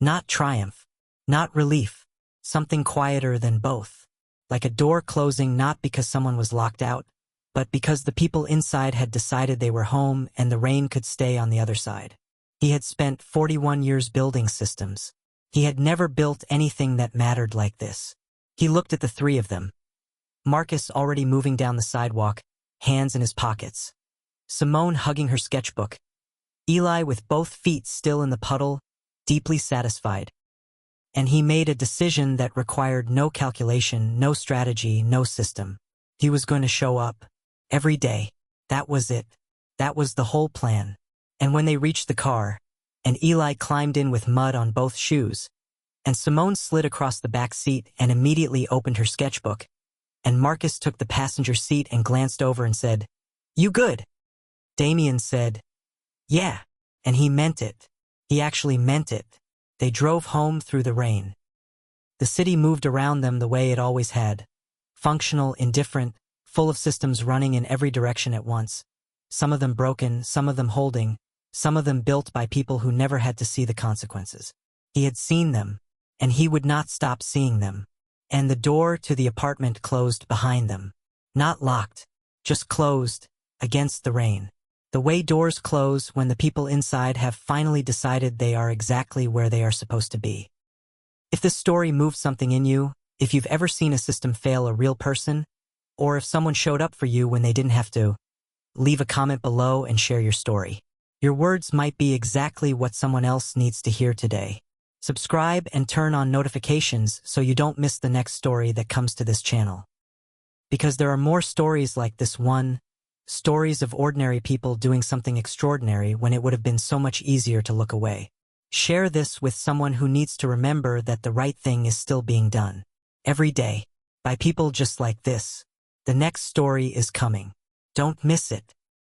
Not triumph. Not relief. Something quieter than both. Like a door closing not because someone was locked out, but because the people inside had decided they were home and the rain could stay on the other side. He had spent 41 years building systems. He had never built anything that mattered like this. He looked at the 3 of them. Marcus already moving down the sidewalk, hands in his pockets. Simone hugging her sketchbook. Eli with both feet still in the puddle, deeply satisfied. And he made a decision that required no calculation, no strategy, no system. He was going to show up. Every day. That was it. That was the whole plan. And when they reached the car, and Eli climbed in with mud on both shoes, and Simone slid across the back seat and immediately opened her sketchbook, and Marcus took the passenger seat and glanced over and said, "You good?" Damien said, "Yeah." And he meant it. He actually meant it. They drove home through the rain. The city moved around them the way it always had. Functional, indifferent, full of systems running in every direction at once. Some of them broken, some of them holding, some of them built by people who never had to see the consequences. He had seen them, and he would not stop seeing them. And the door to the apartment closed behind them. Not locked, just closed, against the rain. The way doors close when the people inside have finally decided they are exactly where they are supposed to be. If this story moved something in you, if you've ever seen a system fail a real person, or if someone showed up for you when they didn't have to, leave a comment below and share your story. Your words might be exactly what someone else needs to hear today. Subscribe and turn on notifications so you don't miss the next story that comes to this channel. Because there are more stories like this one, stories of ordinary people doing something extraordinary when it would have been so much easier to look away. Share this with someone who needs to remember that the right thing is still being done. Every day, by people just like this. The next story is coming. Don't miss it.